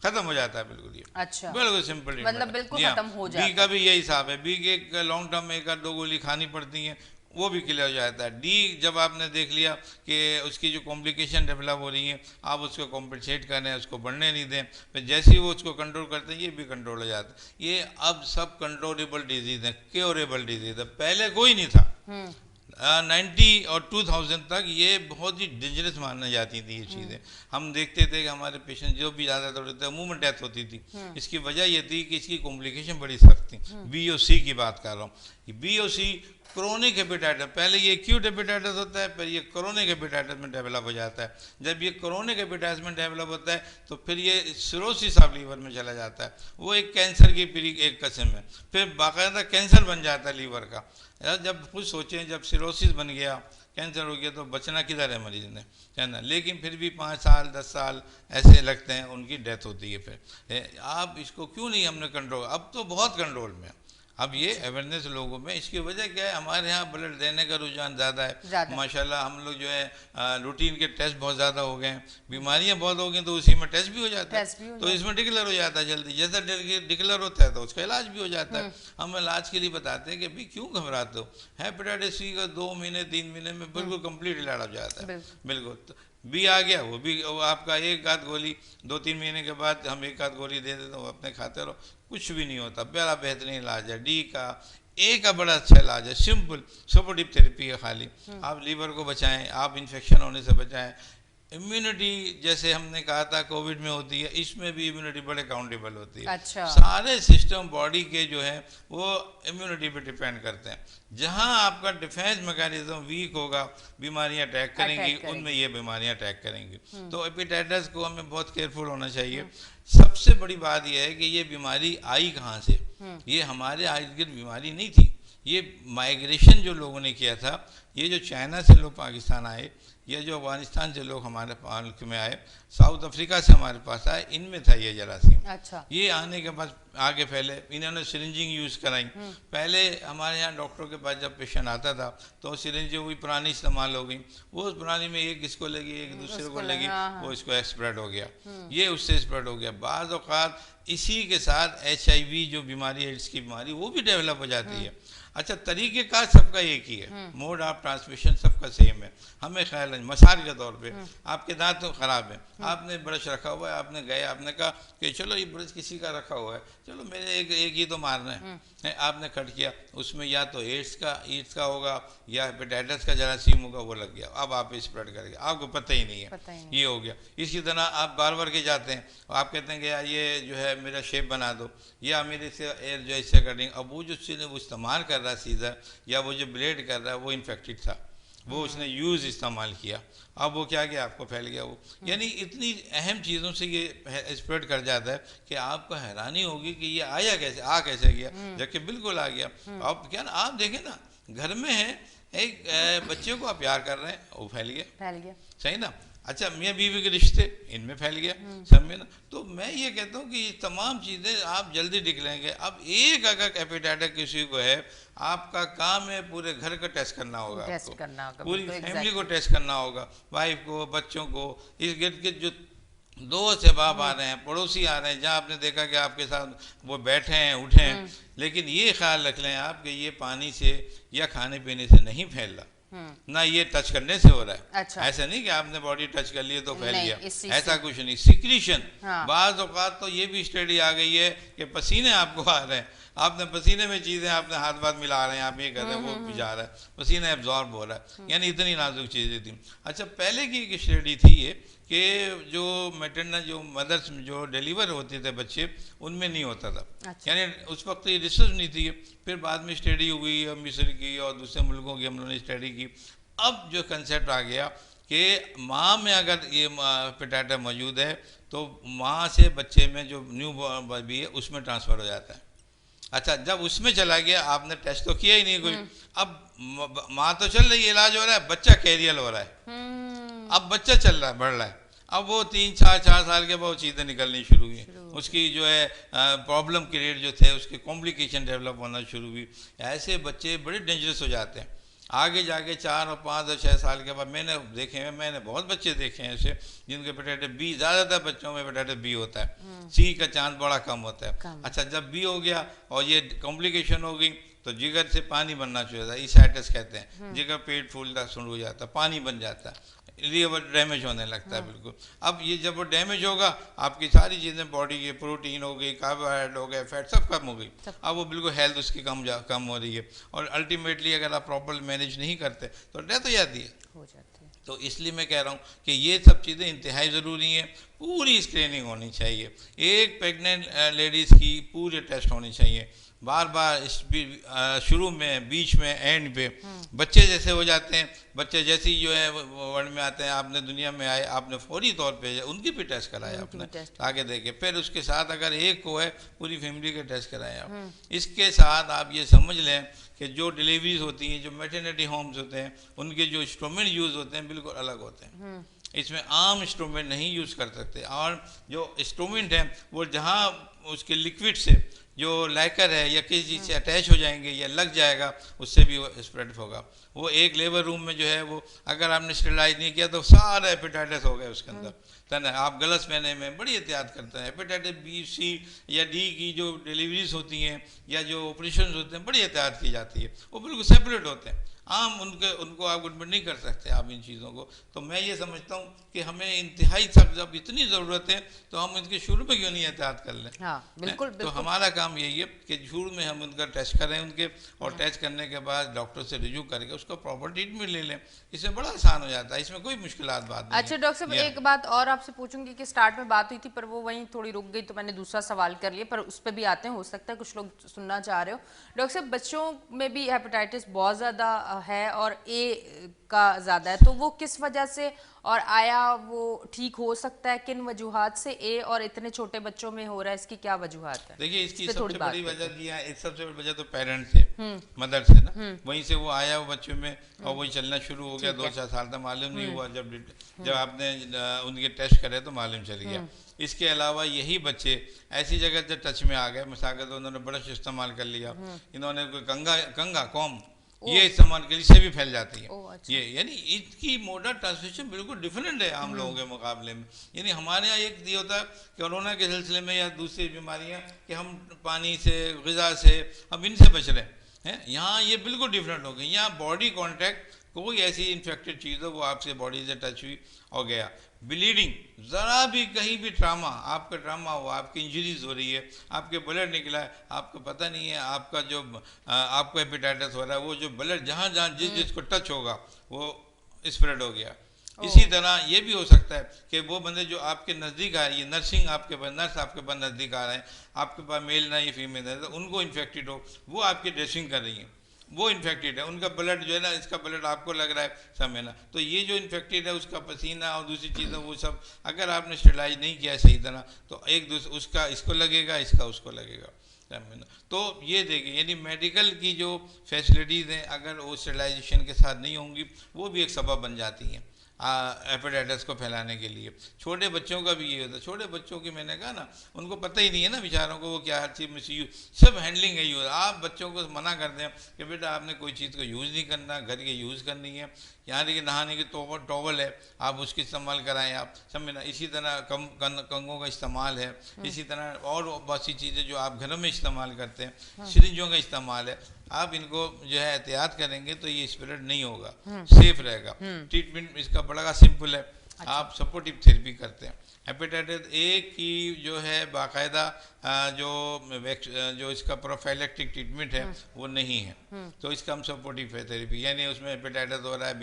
S2: खत्म हो जाता है, बिल्कुल ये।
S1: अच्छा,
S2: बिल्कुल सिंपल,
S1: मतलब बिल्कुल खत्म हो जाता है।
S2: बी का भी यही हिसाब है, बी के लॉन्ग टर्म में 1-2 गोली खानी पड़ती है, वो भी क्लियर हो जाता है। डी जब आपने देख लिया कि उसकी जो कॉम्प्लिकेशन डेवलप हो रही है, आप उसको कॉम्पनसेट करें, उसको बढ़ने नहीं दें, फिर जैसे ही वो उसको कंट्रोल करते हैं, ये भी कंट्रोल हो जाता है। ये अब सब कंट्रोलेबल डिजीज है, क्योरेबल डिजीज है, पहले कोई नहीं था। 90 और 2000 तक ये बहुत ही डेंजरस मानी जाती थी ये चीज़ें। हम देखते थे कि हमारे पेशेंट जो भी ज़्यादा होते थे, अमूमन डेथ होती थी। इसकी वजह ये थी कि इसकी कॉम्प्लिकेशन बड़ी सख्त थी। बी और सी की बात कर रहा हूँ, बी और सी क्रोनिक हेपेटाइटिस, पहले ये एक्यूट हेपेटाइटिस होता है, फिर ये क्रोनिक हेपेटाइटिस में डेवलप हो जाता है। जब ये क्रोनिक हेपेटाइटिस में डेवलप होता है तो फिर ये सिरोसिस ऑफ लीवर में चला जाता है, वो एक कैंसर की पूरी एक किस्म है, फिर बाकायदा कैंसर बन जाता है लीवर का। जब कुछ सोचें, जब सिरोसिस बन गया, कैंसर हो गया, तो बचना किधर है मरीज ने, है ना। लेकिन फिर भी 5 साल 10 साल ऐसे लगते हैं, उनकी डेथ होती है। फिर आप इसको क्यों नहीं हमने कंट्रोल, अब तो बहुत कंट्रोल में। अब ये अवेयरनेस लोगों में, इसकी वजह क्या है, हमारे यहाँ ब्लड देने का रुझान ज़्यादा है माशाल्लाह। हम लोग जो है रूटीन के टेस्ट बहुत ज़्यादा हो गए हैं, बीमारियाँ बहुत हो गई तो उसी में टेस्ट भी हो जाता है, तो इसमें डिक्लेयर हो जाता है जल्दी। जैसा डिक्लेयर होता है तो उसका इलाज भी हो जाता है। हम इलाज के लिए बताते हैं कि भाई क्यों घबराते हो, हेपेटाइटिस सी का 2 महीने 3 महीने में बिल्कुल कंप्लीट इलाज हो जाता है। बिल्कुल बी आ गया, वो भी आपका एक आध गोली 2-3 महीने के बाद हम एक आध गोली दे देते, वो अपने खाते रहो, कुछ भी नहीं होता। बड़ा बेहतरीन इलाज है। डी का, ए का बड़ा अच्छा इलाज है, सिंपल सपोर्टिव थेरेपी है खाली। आप लीवर को बचाएं, आप इन्फेक्शन होने से बचाएं। इम्यूनिटी जैसे हमने कहा था कोविड में होती है, इसमें भी इम्यूनिटी बड़े काउंटेबल होती है।
S1: अच्छा।
S2: सारे सिस्टम बॉडी के जो है वो इम्यूनिटी पे डिपेंड करते हैं। जहां आपका डिफेंस मैकेनिज्म वीक होगा, बीमारियां अटैक करेंगी, उनमें ये बीमारियां अटैक करेंगी। तो हेपेटाइटिस को हमें बहुत केयरफुल होना चाहिए। सबसे बड़ी बात यह है कि ये बीमारी आई कहाँ से, ये हमारे इर्द गिर्द बीमारी नहीं थी, ये माइग्रेशन जो लोगों ने किया था, ये जो चाइना से लोग पाकिस्तान आए, ये जो अफगानिस्तान से लोग हमारे मुल्क में आए, साउथ अफ्रीका से हमारे पास आए, इनमें था ये जरासीम।
S1: अच्छा। ये
S2: आने के बाद आगे फैले, इन्होंने सिरिंजिंग यूज़ कराई। पहले हमारे यहाँ डॉक्टरों के पास जब पेशेंट आता था तो सिरिंज वही पुरानी इस्तेमाल हो गई, वो पुरानी में एक इसको लगी, एक दूसरे को लगी, वो इसको स्प्रेड हो गया, ये उससे स्प्रेड हो गया। बाज़ औक़ात इसी के साथ HIV जो बीमारी, एड्स की बीमारी, वो भी डेवलप हो जाती है। अच्छा, तरीक़ेकार सबका एक ही है, मोड ऑफ ट्रांसमिशन सबका सेम है। हमें ख्याल है, मिसाल के तौर पे आपके दांत तो ख़राब है, आपने ब्रश रखा हुआ है, आपने गए, आपने कहा कि चलो ये ब्रश किसी का रखा हुआ है, चलो मेरे एक ही तो मारना है, आपने कट किया, उसमें या तो एड्स का होगा या हेपेटाइटिस का जरासीम होगा, वो लग गया, अब आप स्प्रेड करेंगे, आपको पता ही नहीं है, ये हो गया। इसी तरह आप बार्बर के जाते हैं, आप कहते हैं कि यार ये जो है मेरा शेप बना दो, या मेरे से एयर जो ऐसे कटिंग, अब वो जो वो इस्तेमाल कर रहा है सीजर या वो जो ब्लेड कर रहा है वो इन्फेक्टेड था, वो उसने यूज़ इस्तेमाल किया, अब वो क्या गया, आपको फैल गया वो। यानी इतनी अहम चीज़ों से ये स्प्रेड कर जाता है कि आपको हैरानी होगी कि ये आया कैसे, कैसे गया, जबकि बिल्कुल आ गया। अब क्या ना, आप देखें ना, घर में है एक बच्चे को आप प्यार कर रहे हैं, वो फैल गया, सही ना। अच्छा, मियाँ बीवी के रिश्ते, इनमें फैल गया, समझे ना। तो मैं ये कहता हूँ कि ये तमाम चीज़ें आप जल्दी निकलेंगे। अब एक अगर हेपेटाइटिस किसी को है, आपका काम है पूरे घर का टेस्ट करना होगा, आपको पूरी फैमिली को टेस्ट करना होगा, वाइफ को, बच्चों को, इस गिर्द के जो दोस्त अहबाब आ रहे हैं, पड़ोसी आ रहे हैं, जहाँ आपने देखा कि आपके साथ वो बैठे हैं, उठे हैं, लेकिन ये ख्याल रख लें आप कि ये पानी से या खाने पीने से नहीं फैल रहा, ना ये टच करने से हो रहा है। अच्छा। ऐसा नहीं कि आपने बॉडी टच कर लिए तो फैल गया, ऐसा कुछ नहीं। सिक्रीशन, बाज़ औक़ात तो ये भी स्टडी आ गई है कि पसीने आपको आ रहे हैं, आपने पसीने में चीज़ें आपने हाथ मिला रहे हैं, आप ये कर रहे हैं, वो भी जा रहा है, पसीना एब्जॉर्ब हो रहा है, यानी इतनी नाजुक चीज़ें थी। अच्छा, पहले की एक स्टडी थी ये कि जो मैटरनल जो मदर्स जो डिलीवर होते थे बच्चे, उनमें नहीं होता था। अच्छा। यानी उस वक्त ये रिसर्च नहीं थी, फिर बाद में स्टडी हुई, मिस्र की और दूसरे मुल्कों की हम लोगों ने स्टडी की। अब जो कंसेप्ट आ गया कि माँ में अगर ये हेपेटाइटिस मौजूद है तो माँ से बच्चे में जो न्यू बेबी है उसमें ट्रांसफ़र हो जाता है। अच्छा, जब उसमें चला गया, आपने टेस्ट तो किया ही नहीं कोई, अब माँ तो चल रही है, इलाज हो रहा है, बच्चा कैरियर हो रहा है, अब बच्चा चल रहा है, बढ़ रहा है, अब वो 3-4 साल के बाद चीज़ें निकलनी शुरू हुई, उसकी जो है प्रॉब्लम क्रिएट जो थे, उसके कॉम्प्लिकेशन डेवलप होना शुरू हुई। ऐसे बच्चे बड़े डेंजरस हो जाते हैं आगे जाके। 4 और 5 और 6 साल के बाद मैंने देखे हैं, मैंने बहुत बच्चे देखे हैं ऐसे जिनके हेपेटाइटिस बी, ज़्यादातर बच्चों में हेपेटाइटिस बी होता है, सी का चांस बड़ा कम होता है। अच्छा, जब बी हो गया और ये कॉम्प्लिकेशन हो गई तो जिगर से पानी बनना शुरू होता है, ईसाइटिस कहते हैं, जिगर पेट फूलना शुरू हो जाता है, पानी बन जाता है, लीवर डैमेज होने लगता है बिल्कुल। अब ये जब वो डैमेज होगा, आपकी सारी चीज़ें बॉडी की, प्रोटीन हो गई, कार्बोहाइड्रेट हो गए, फैट सब कम हो गई, अब वो बिल्कुल हेल्थ उसकी कम हो रही है, और अल्टीमेटली अगर आप प्रॉपर मैनेज नहीं करते तो डेथ हो जाती है। तो इसलिए मैं कह रहा हूँ कि ये सब चीज़ें इंतहाई ज़रूरी हैं, पूरी स्क्रीनिंग होनी चाहिए, एक प्रेग्नेंट लेडीज़ की पूरे टेस्ट होनी चाहिए, बार बार शुरू में, बीच में, एंड पे बच्चे जैसे हो जाते हैं। बच्चे जैसे ही जो है वर्ल्ड में आते हैं, आपने दुनिया में आए, आपने फौरी तौर पे उनकी भी टेस्ट कराया आपने आगे देखे, फिर उसके साथ अगर एक को है पूरी फैमिली के टेस्ट कराए आप। इसके साथ आप ये समझ लें कि जो डिलीवरीज होती हैं, जो मैटरनिटी होम्स होते हैं, उनके जो इंस्ट्रूमेंट यूज़ होते हैं बिल्कुल अलग होते हैं। इसमें आम इंस्ट्रूमेंट नहीं यूज़ कर सकते, और जो इंस्ट्रूमेंट हैं वो जहाँ उसके लिक्विड से जो लाइकर है या किसी चीज़ से अटैच हो जाएंगे या लग जाएगा, उससे भी वो स्प्रेड होगा। वो एक लेबर रूम में जो है वो अगर आपने स्टेरिलाइज नहीं किया तो सारा हेपेटाइटिस हो गया उसके अंदर। तो ना आप गलत पहने में बड़ी एहतियात करते हैं। हेपेटाइटिस बी, सी या डी की जो डिलीवरीज होती हैं या जो ऑपरेशन होते हैं बड़ी एहतियात की जाती है, वो बिल्कुल सेपरेट होते हैं। आम उनको आप एडमिट नहीं कर सकते आप इन चीज़ों को। तो मैं ये समझता हूँ कि हमें इंतहाई सब जब इतनी ज़रूरत है तो हम इनके शुरू में क्यों नहीं एहतियात कर लें।
S1: हाँ, बिल्कुल,
S2: तो हमारा काम यही है कि शुरू में हम उनका टेस्ट करें उनके, और टेस्ट करने के बाद डॉक्टर से रिव्यू करके उसका प्रॉपर ट्रीटमेंट ले लें। इसमें बड़ा आसान हो जाता है, इसमें कोई मुश्किलात बात नहीं।
S1: अच्छा डॉक्टर साहब, एक बात और आपसे पूछूंगी कि स्टार्ट में बात हुई थी पर वो वहीं थोड़ी रुक गई, तो मैंने दूसरा सवाल कर लिया, पर उस पर भी आते हैं, हो सकता है कुछ लोग सुनना चाह रहे हो। डॉक्टर साहब, बच्चों में भी हेपेटाइटिस बहुत ज़्यादा है और ए का ज़्यादा है, तो वो किस वजह से, और आया वो ठीक हो सकता है किन वजूहात से ए और इतने छोटे बच्चों में हो रहा है, इसकी क्या वजूहात है?
S2: देखिए, इसकी सबसे बड़ी वजह की है, सबसे बड़ी वजह तो पेरेंट्स से, मदर से ना, वहीं से वो आया वो बच्चों में और वही चलना शुरू हो गया। 2-4 साल तक मालूम नहीं हुआ, जब आपने उनके टेस्ट करे तो मालूम चल गया। इसके अलावा यही बच्चे ऐसी जगह से टच में आ गए, मिसाल तो उन्होंने ब्रश इस्तेमाल कर लिया, इन्होंने कंगा कॉम ये इस्तेमाल के लिए से भी फैल जाती है। अच्छा। ये यानी इसकी मोड ऑफ ट्रांसमिशन बिल्कुल डिफरेंट है आम लोगों के मुकाबले में। यानी हमारे यहाँ एक ये होता है कोरोना के सिलसिले में या दूसरी बीमारियाँ कि हम पानी से, ग़िज़ा से, हम इनसे बच रहे हैं। यहाँ ये बिल्कुल डिफरेंट हो गई। यहाँ बॉडी कॉन्टैक्ट, कोई ऐसी इन्फेक्टेड चीज़ हो वो आपसे बॉडी से टच हुई और गया, ब्लीडिंग, ज़रा भी कहीं भी ट्रामा, आपका ट्रामा हुआ, आपकी इंजरीज हो रही है, आपके ब्लड निकला है, आपको पता नहीं है, आपका जो आपको हेपेटाइटिस हो रहा है, वो जो ब्लड जहाँ जहाँ जिसको टच होगा वो स्प्रेड हो गया। इसी तरह ये भी हो सकता है कि वो बंदे जो आपके नज़दीक आ रही है, नर्स आपके पास नज़दीक आ रहे हैं, आपके पास मेल ना या फीमेल है, तो उनको इन्फेक्टेड हो, वो आपकी ड्रेसिंग कर रही हैं, वो इन्फेक्टेड है, उनका ब्लड जो है ना, इसका ब्लड आपको लग रहा है, समझे ना, तो ये जो इन्फेक्टेड है उसका पसीना और दूसरी चीज़ें वो सब अगर आपने स्टेरिलाइज नहीं किया सही तरह तो एक दूसरे उसका इसको लगेगा, इसका उसको लगेगा, समझे ना। तो ये देखिए, यानी मेडिकल की जो फैसिलिटीज़ हैं अगर वो स्टेरिलाइजेशन के साथ नहीं होंगी वो भी एक सबब बन जाती हैं हेपेटाइटिस को फैलाने के लिए। छोटे बच्चों का भी ये होता है, छोटे बच्चों की मैंने कहा ना, उनको पता ही नहीं है ना बेचारों को वो क्या हर चीज़ मिस यूज, सब हैंडलिंग है यूज। आप बच्चों को मना कर दें कि बेटा आपने कोई चीज़ को यूज़ नहीं करना, घर के यूज़ करनी है, यहाँ देखिए नहाने की टॉवल है आप उसकी इस्तेमाल कराएं, आप समझे ना। इसी तरह कंगों का इस्तेमाल है, इसी तरह और बहुत सी चीज़ें जो आप घरों में इस्तेमाल करते हैं, सिरिंजों का इस्तेमाल है, आप इनको जो है एहतियात करेंगे तो ये स्प्रेड नहीं होगा, सेफ रहेगा। ट्रीटमेंट इसका बड़ा सिंपल है। अच्छा। आप सपोर्टिव थेरेपी करते हैं। हेपेटाइटिस ए की जो है बाकायदा जो इसका प्रोफाइलेक्टिक ट्रीटमेंट है वो नहीं है, तो इसका हम सपोर्टिव थेरेपी, यानी उसमें हेपेटाइटिस हो रहा है,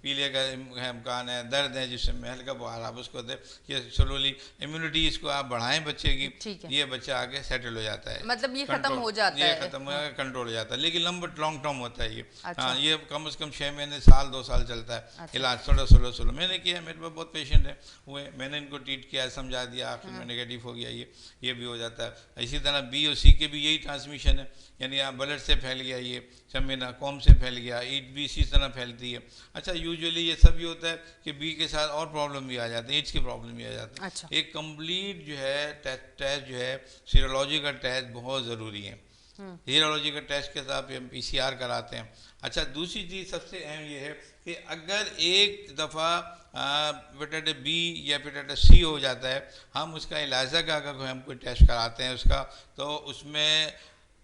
S2: पीलिया का इम्कान है, दर्द है जिसमें हल्का बुखार, आप उसको दें कि स्लोली इम्यूनिटी इसको आप बढ़ाएं बच्चे की, ये बच्चा आगे सेटल हो जाता है, मतलब ये खत्म हो जाता है, ये खत्म हो कंट्रोल हो जाता है। लेकिन लॉन्ग टर्म होता है ये। हाँ, ये कम से कम 6 महीने, साल 2 साल चलता है इलाज। थोड़ा स्लो मैंने किया, मेरे पास बहुत पेशेंट है हुए, मैंने इनको ट्रीट किया, समझा दिया, आखिर में नेगेटिव हो गया, ये भी हो जाता है। इसी तरह बी और सी के भी यही ट्रांसमिशन है, यानी आप ब्लड से फैल गया, ये समझना कॉम से फैल गया, ईट भी इसी तरह फैलती है। अच्छा, यूजुअली ये सब ये होता है कि बी के साथ और प्रॉब्लम भी आ जाती है, एड्स की प्रॉब्लम भी आ जाती है। अच्छा। एक कंप्लीट जो है टेस्ट जो है सीरोलॉजी का टेस्ट बहुत ज़रूरी है। सीरोलॉजी का टेस्ट के साथ हम PCR कराते हैं। अच्छा, दूसरी चीज़ सबसे अहम ये है कि अगर एक दफ़ा हेपेटाइटिस बी या हेपेटाइटिस सी हो जाता है, हम उसका इलाजा का अगर हम कोई टेस्ट कराते हैं उसका, तो उसमें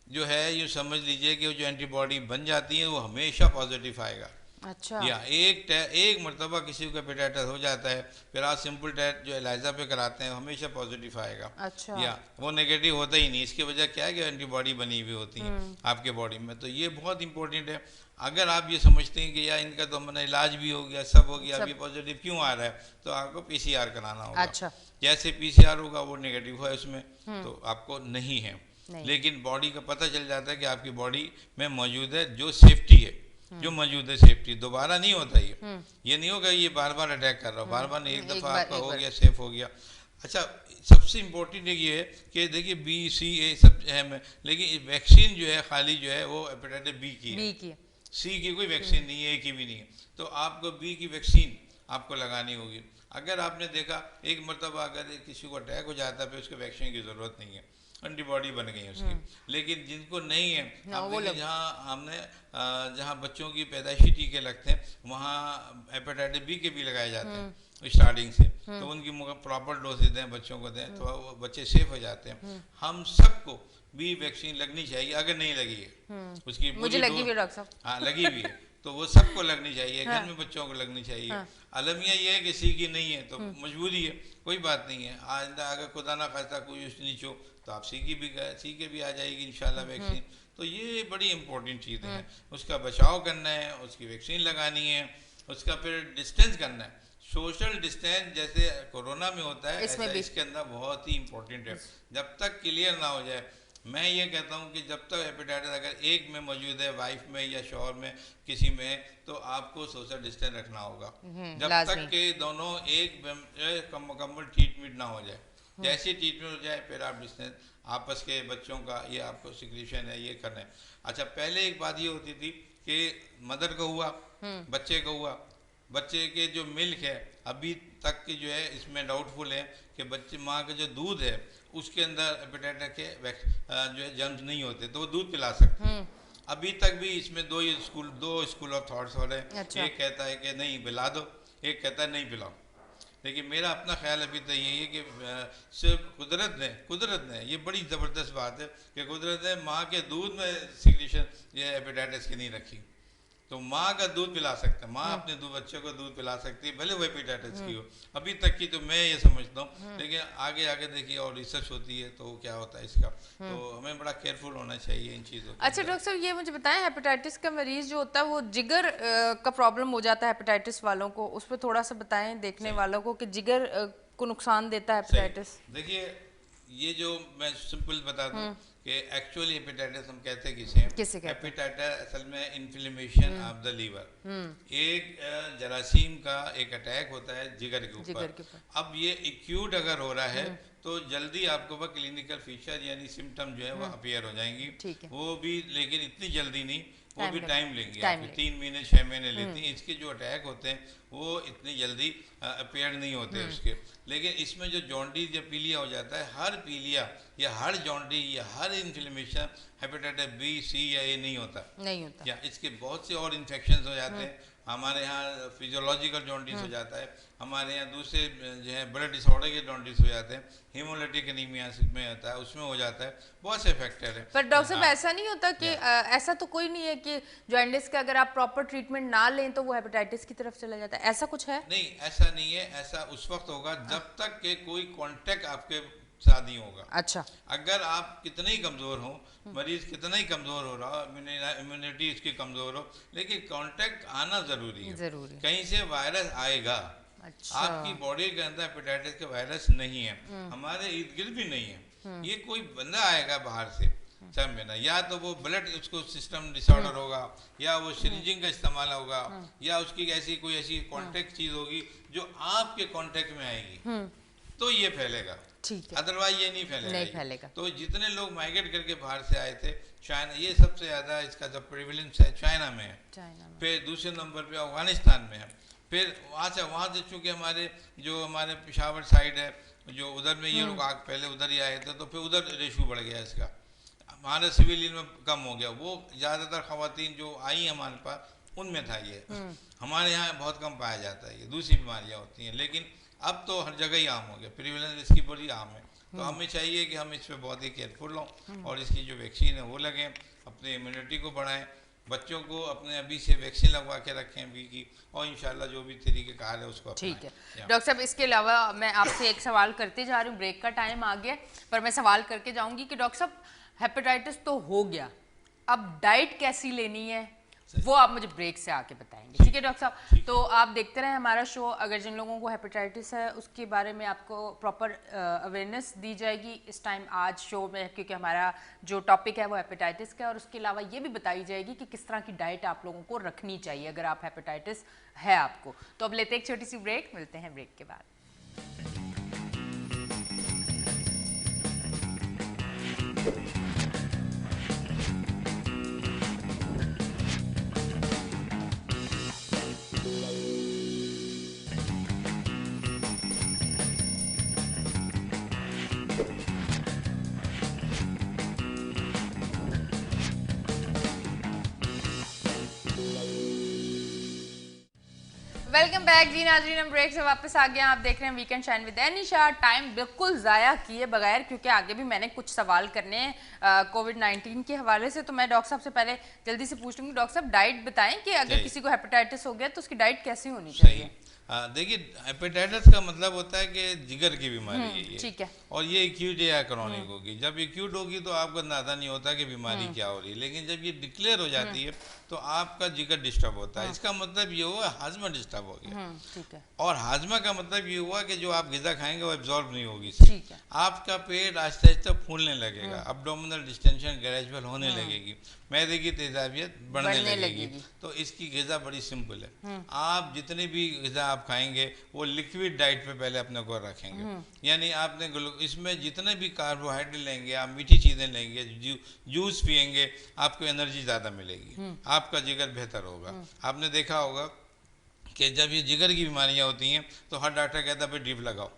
S2: जो है ये समझ लीजिए कि जो एंटीबॉडी बन जाती है वो हमेशा पॉजिटिव आएगा। अच्छा। या एक मरतबा किसी को हेपेटाइटिस हो जाता है, फिर आप सिंपल टेस्ट जो एलाइजा पे कराते हैं हमेशा पॉजिटिव आएगा। अच्छा। या वो नेगेटिव होता ही नहीं। इसकी वजह क्या है कि एंटीबॉडी बनी हुई होती है आपके बॉडी में। तो ये बहुत इंपॉर्टेंट है। अगर आप ये समझते हैं कि यार इनका तो मैंने इलाज भी हो गया, सब हो गया, अभी पॉजिटिव क्यों आ रहा है, तो आपको PCR कराना होगा। अच्छा। जैसे PCR होगा वो नेगेटिव है उसमें, तो आपको नहीं है। लेकिन बॉडी का पता चल जाता है कि आपकी बॉडी में मौजूद है जो सेफ्टी है, जो मौजूद है सेफ्टी, दोबारा नहीं होता ये नहीं होगा ये बार बार अटैक कर रहा हो, बार बार नहीं, एक दफ़ा आपका हो गया, सेफ हो गया। अच्छा, सबसे इम्पोर्टेंट ये है कि देखिए B, C, A सब अहम है, लेकिन वैक्सीन जो है खाली जो है वो हेपेटाइटिस B की है, C की कोई वैक्सीन नहीं है, A की भी नहीं है। तो आपको B की वैक्सीन आपको लगानी होगी। अगर आपने देखा एक मरतबा अगर किसी को अटैक हो जाता है फिर उसको वैक्सीन की ज़रूरत नहीं है, एंटीबॉडी बन गई है उसकी। लेकिन जिनको नहीं है, आप देखिए जहाँ बच्चों की पैदाइशी टीके लगते हैं वहाँ हेपेटाइटिस B के भी लगाए जाते हैं स्टार्टिंग से, तो उनकी प्रॉपर डोसेज दें, बच्चों को दें, तो वो बच्चे सेफ हो जाते हैं। हम सबको B वैक्सीन लगनी चाहिए, अगर नहीं लगी है उसकी
S1: मुझे लगी भी डॉक्टर साहब,
S2: हाँ लगी भी है तो वो सबको लगनी चाहिए, घर में बच्चों को लगनी चाहिए। अलमिया ये है कि सी की नहीं है तो मजबूरी है, कोई बात नहीं है। आइंदा अगर खुदा ना खास्ता कोई नीच हो तो आप सी के भी आ जाएगी इंशाल्लाह वैक्सीन। तो ये बड़ी इंपॉर्टेंट चीज़ें हैं, उसका बचाव करना है, उसकी वैक्सीन लगानी है, उसका फिर डिस्टेंस करना है, सोशल डिस्टेंस जैसे कोरोना में होता है ऐसा इसके अंदर बहुत ही इंपॉर्टेंट है। जब तक क्लियर ना हो जाए, मैं ये कहता हूँ कि जब तक हेपेटाइटिस अगर एक में मौजूद है, वाइफ में या शौहर में किसी में, तो आपको सोशल डिस्टेंस रखना होगा जब तक कि दोनों एक मुकम्मल ट्रीटमेंट ना हो जाए। जैसे ट्रीटमेंट हो जाए फिर आप डिस्टेंस आपस के बच्चों का ये आपको सिक्रीशन है ये करना है। अच्छा, पहले एक बात ये होती थी कि मदर को हुआ, बच्चे को हुआ, बच्चे के जो मिल्क है अभी तक की जो है इसमें डाउटफुल है कि बच्चे माँ का जो दूध है उसके अंदर हेपेटाइटिस के जो है जर्म्स नहीं होते, तो वो दूध पिला सकते हैं। अभी तक भी इसमें दो स्कूल ऑफ थॉट्स हो रहे हैं। अच्छा। एक कहता है कि नहीं पिला दो, एक कहता है नहीं पिलाओ। लेकिन मेरा अपना ख्याल अभी तो यही है कि सिर्फ कुदरत ने ये बड़ी ज़बरदस्त बात है कि कुदरत ने माँ के दूध में सिक्रीशन ये हेपेटाइटिस की नहीं रखी। तो माँ का दूध पिला सकता है, माँ अपने बच्चों को दूध पिला सकती है, भले वो हेपेटाइटिस की हो। अभी तक की तो मैं ये समझता हूँ, लेकिन आगे आगे देखिए और रिसर्च होती है तो क्या होता है इसका, तो हमें बड़ा केयरफुल होना चाहिए इन चीज़ों को।
S1: अच्छा डॉक्टर साहब, ये मुझे बताएं, हेपेटाइटिस का मरीज जो होता है वो जिगर का प्रॉब्लम हो जाता है हेपेटाइटिस वालों को, उस पर थोड़ा सा बताएं देखने वालों को कि जिगर को नुकसान देता है हेपेटाइटिस।
S2: देखिए ये जो मैं सिंपल बता दूं कि एक्चुअली हेपेटाइटिस हम कहते हैं किसे हेपेटाइटिस असल में इन्फ्लेमेशन ऑफ द लीवर। एक जरासीम का एक अटैक होता है जिगर के ऊपर। अब ये एक्यूट अगर हो रहा है तो जल्दी आपको वह क्लिनिकल फीचर यानी सिम्टम जो है वो अपीयर हो जाएंगी, वो भी लेकिन इतनी जल्दी नहीं, वो भी टाइम लेंगे, आपके 3 महीने 6 महीने लेती हैं। इसके जो अटैक होते हैं वो इतनी जल्दी अपीयर नहीं होते उसके। लेकिन इसमें जो जॉन्डिस या पीलिया हो जाता है, हर पीलिया या हर जॉन्डिस या हर इन्फ्लेमेशन हेपेटाइटिस B, C या A नहीं होता या इसके बहुत से और इन्फेक्शन हो जाते हैं। हमारे यहाँ फिजियोलॉजिकल जॉन्डिस हो जाता है, हमारे यहाँ दूसरे जो है ब्लड डिसऑर्डर के जॉन्डिस हो जाते हैं, हीमोलिटिक एनीमिया में होता है, उसमें हो जाता है, बहुत से फैक्टर है।
S1: पर डॉक्टर साहब ऐसा नहीं होता कि ऐसा तो कोई नहीं है कि जॉन्डिस का अगर आप प्रॉपर ट्रीटमेंट ना लें तो वो हेपेटाइटिस की तरफ चला जाता है, ऐसा कुछ है?
S2: नहीं, ऐसा नहीं है। ऐसा उस वक्त होगा जब तक के कोई कांटेक्ट आपके साथ नहीं होगा।
S1: अच्छा,
S2: अगर आप कितने ही कमजोर हो, मरीज कितना ही कमजोर हो रहा हो, इम्यूनिटी इसकी कमजोर हो, लेकिन कांटेक्ट आना जरूरी है। कहीं से वायरस आएगा। अच्छा। आपकी बॉडी के अंदर हेपेटाइटिस के वायरस नहीं है, हमारे इर्द गिर्द भी नहीं है। ये कोई बंदा आएगा बाहर से, समझ ना, या तो वो ब्लड उसको सिस्टम डिसऑर्डर होगा, या वो सिरिंजिंग का इस्तेमाल होगा, या उसकी ऐसी कोई ऐसी कांटेक्ट चीज होगी जो आपके कांटेक्ट में आएगी तो ये फैलेगा, अदरवाइज ये नहीं फैलेगा। तो जितने लोग माइग्रेट करके बाहर से आए थे, चाइना, ये सबसे ज्यादा इसका जो प्रिविलेंस है चाइना में है, फिर दूसरे नंबर पे अफगानिस्तान में है, फिर वहाँ से चूंकि हमारे पेशावर साइड है जो उधर में ये लोग पहले उधर ही आए थे, तो फिर उधर रेशू बढ़ गया इसका, हमारे सिविलियन में कम हो गया। वो ज़्यादातर खवातीन जो आई हमारे पास उनमें था ये, हमारे यहाँ बहुत कम पाया जाता है, ये दूसरी बीमारियाँ होती हैं। लेकिन अब तो हर जगह ही आम हो गया, प्रिविलेंस इसकी बड़ी आम है। तो हमें चाहिए कि हम इस पर बहुत ही केयरफुल हों और इसकी जो वैक्सीन है वो लगें, अपनी इम्यूनिटी को बढ़ाएं, बच्चों को अपने अभी से वैक्सीन लगवा के रखें बी की, और इंशाल्लाह जो भी तरीक़ेकार है उसको।
S1: ठीक है डॉक्टर साहब, इसके अलावा मैं आपसे एक सवाल करते जा रही हूँ, ब्रेक का टाइम आ गया पर मैं सवाल करके जाऊँगी कि डॉक्टर साहब हेपेटाइटिस तो हो गया, अब डाइट कैसी लेनी है वो आप मुझे ब्रेक से आके बताएंगे, ठीक है डॉक्टर साहब। तो आप देखते रहे हमारा शो। अगर जिन लोगों को हेपेटाइटिस है उसके बारे में आपको प्रॉपर अवेयरनेस दी जाएगी इस टाइम आज शो में, क्योंकि हमारा जो टॉपिक है वो हेपेटाइटिस का है। और उसके अलावा ये भी बताई जाएगी कि किस तरह की डाइट आप लोगों को रखनी चाहिए अगर आप हेपेटाइटिस है आपको। तो अब लेते हैं एक छोटी सी ब्रेक, मिलते हैं ब्रेक के बाद। वेलकम बैक जी नाजरीन, हम ब्रेक से वापस आ गए हैं। आप देख रहे हैं weekend shine with Anisha. Time बिल्कुल ज़ाया किए बगैर, क्योंकि आगे भी मैंने कुछ सवाल करने हैं कोविड-19 के हवाले से। तो मैं डॉक्टर साहब से पहले जल्दी से पूछ लूँगी, डॉक्टर साहब डाइट बताएं कि अगर किसी को हेपेटाइटिस हो गया तो उसकी डाइट कैसी होनी चाहिए?
S2: देखिए, हेपेटाइटिस का मतलब होता है कि जिगर की बीमारी है ये,
S1: ठीक है।
S2: और ये एक्यूट या क्रॉनिक होगी। जब एक्यूट होगी तो आपको अंदाजा नहीं होता कि बीमारी क्या हो रही है, लेकिन जब ये डिक्लेयर हो जाती है तो आपका जिगर डिस्टर्ब होता है। इसका मतलब ये हुआ हाजमा डिस्टर्ब हो गया।
S1: ठीक है।
S2: और हाजमा का मतलब ये हुआ कि जो आप ग़िज़ा खाएंगे वो एब्जॉर्ब नहीं होगी।
S1: ठीक है।
S2: आपका पेट आहिस्ता आहिस्ता फूलने लगेगा, अब्डोमिनल डिस्टेंशन ग्रेजुअल होने लगेगी, मैदे की तेजाबियत बढ़ने लगेगी। तो इसकी ग़िज़ा बड़ी सिंपल है। आप जितने भी ग़िज़ा आप खाएंगे वो लिक्विड डाइट पे पहले अपने को रखेंगे। यानी आपने इसमें जितने भी कार्बोहाइड्रेट लेंगे, आप मीठी चीज़ें लेंगे, जूस पियेंगे, आपको एनर्जी ज़्यादा मिलेगी, आपका जिगर बेहतर होगा। आपने देखा होगा कि जब ये जिगर की बीमारियां होती हैं तो हर डॉक्टर कहता है भाई ड्रिप लगाओ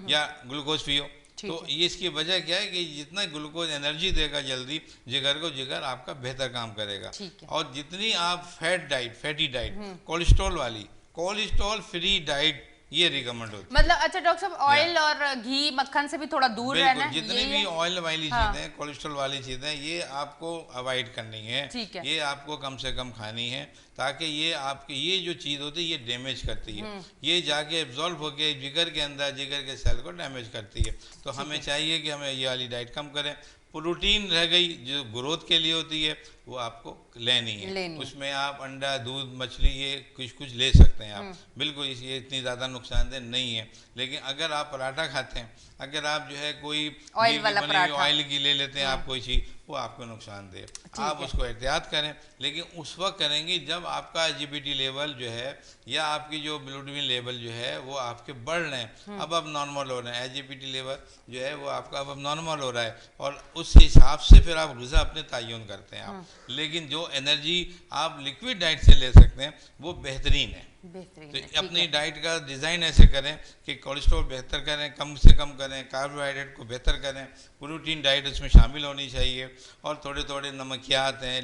S2: या ग्लूकोज पियो। तो ये इसकी वजह क्या है कि जितना ग्लूकोज एनर्जी देगा जल्दी जिगर को, जिगर आपका बेहतर काम करेगा। और जितनी आप फैटी डाइट, कोलेस्ट्रॉल वाली, कोलेस्ट्रॉल फ्री डाइट ये रिकमेंड होती है।
S1: मतलब अच्छा डॉक्टर साहब, ऑयल और घी मक्खन से भी थोड़ा दूर रहना है।
S2: जितनी भी ऑयल वाली चीजें, कोलेस्ट्रॉल वाली चीजें, ये आपको अवॉइड करनी है। ये आपको कम से कम खानी है, ताकि ये आपकी ये जो चीज़ होती है ये डैमेज करती है, ये जाके एब्जॉल्व होके जिगर के अंदर जिगर के सेल को डैमेज करती है। तो हमें चाहिए कि हमें ये वाली डाइट कम करें। प्रोटीन रह गई जो ग्रोथ के लिए होती है वो आपको लेनी है। उसमें आप अंडा, दूध, मछली ये कुछ ले सकते हैं आप, बिल्कुल ये इतनी ज़्यादा नुकसानदेह नहीं है। लेकिन अगर आप पराठा खाते हैं, अगर आप जो है कोई ऑयल की ले लेते हैं आप कोई चीज़, वो आपको नुकसान दे, आप उसको एहतियात करें। लेकिन उस वक्त करेंगे जब आपका एजिबिलिटी लेवल जो है या आपकी जो बिलिरुबिन लेवल जो है वो आपके बढ़ रहे हैं, अब नॉर्मल हो रहे हैं। एजिबिलिटी लेवल जो है वो आपका अब नॉर्मल हो रहा है, और उस हिसाब से फिर आप ग़िज़ा अपने तयन करते हैं आप। लेकिन जो एनर्जी आप लिक्विड डाइट से ले सकते हैं वो बेहतरीन है। तो अपनी डाइट का डिज़ाइन ऐसे करें कि कोलेस्ट्रॉल बेहतर करें, कम से कम करें, कार्बोहाइड्रेट को बेहतर करें, प्रोटीन डाइट उसमें शामिल होनी चाहिए, और थोड़े थोड़े नमकियात हैं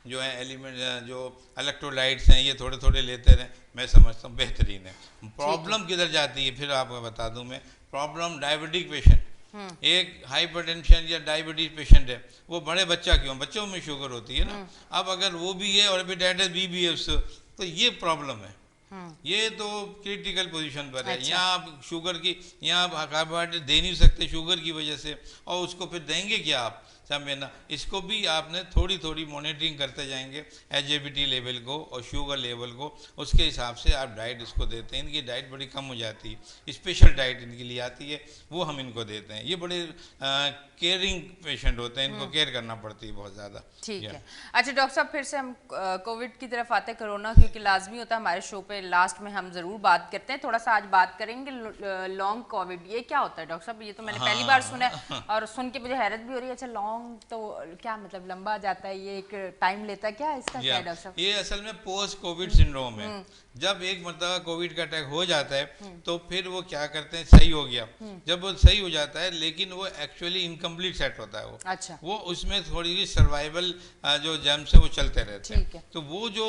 S2: जो है, एलिमेंट जो इलेक्ट्रोलाइट्स हैं, ये थोड़े थोड़े लेते रहें। मैं समझता हूँ बेहतरीन है। प्रॉब्लम किधर जाती है फिर आपको बता दूँ मैं। प्रॉब्लम डायबिटिक पेशेंट, एक हाइपरटेंशन या डायबिटीज पेशेंट है, वो बड़े बच्चा क्यों, बच्चों में शुगर होती है ना, अब अगर वो भी है और हेपेटाइटिस बी भी है उससे, तो ये प्रॉब्लम है। ये तो क्रिटिकल पोजीशन पर है। यहाँ आप शुगर की, यहाँ आप कार्बोहाइड्रेट दे नहीं सकते शुगर की वजह से, और उसको फिर देंगे क्या आप, समझे ना। इसको भी आपने थोड़ी थोड़ी मॉनिटरिंग करते जाएंगे, एजिबिलिटी लेवल को और शुगर लेवल को, उसके हिसाब से आप डाइट इसको देते हैं। इनकी डाइट बड़ी कम हो जाती है, स्पेशल डाइट इनके लिए आती है, वो हम इनको देते हैं। ये बड़े केयरिंग पेशेंट होते हैं, इनको केयर करना पड़ती है बहुत ज़्यादा।
S1: ठीक है। अच्छा डॉक्टर साहब, फिर से हम कोविड की तरफ आते हैं, कोरोना, क्योंकि लाजमी होता है हमारे शो पे लास्ट में हम ज़रूर बात करते हैं। थोड़ा सा आज बात करेंगे लॉन्ग कोविड, ये क्या होता है डॉक्टर साहब? ये तो मैंने पहली बार सुना है और सुन के मुझे हैरत भी हो रही है। अच्छा लॉन्ग तो क्या मतलब, लंबा जाता है, ये एक टाइम लेता है क्या, इसका क्या है डॉक्टर साहब?
S2: ये असल में पोस्ट कोविड सिंड्रोम है। जब एक मरतबा कोविड का अटैक हो जाता है तो फिर वो क्या करते हैं, सही हो गया, जब वो सही हो जाता है लेकिन वो एक्चुअली इनकम्प्लीट सेट होता है वो।
S1: अच्छा।
S2: वो उसमें थोड़ी सी सर्वाइवल जो जर्म्स है वो चलते रहते हैं। तो वो जो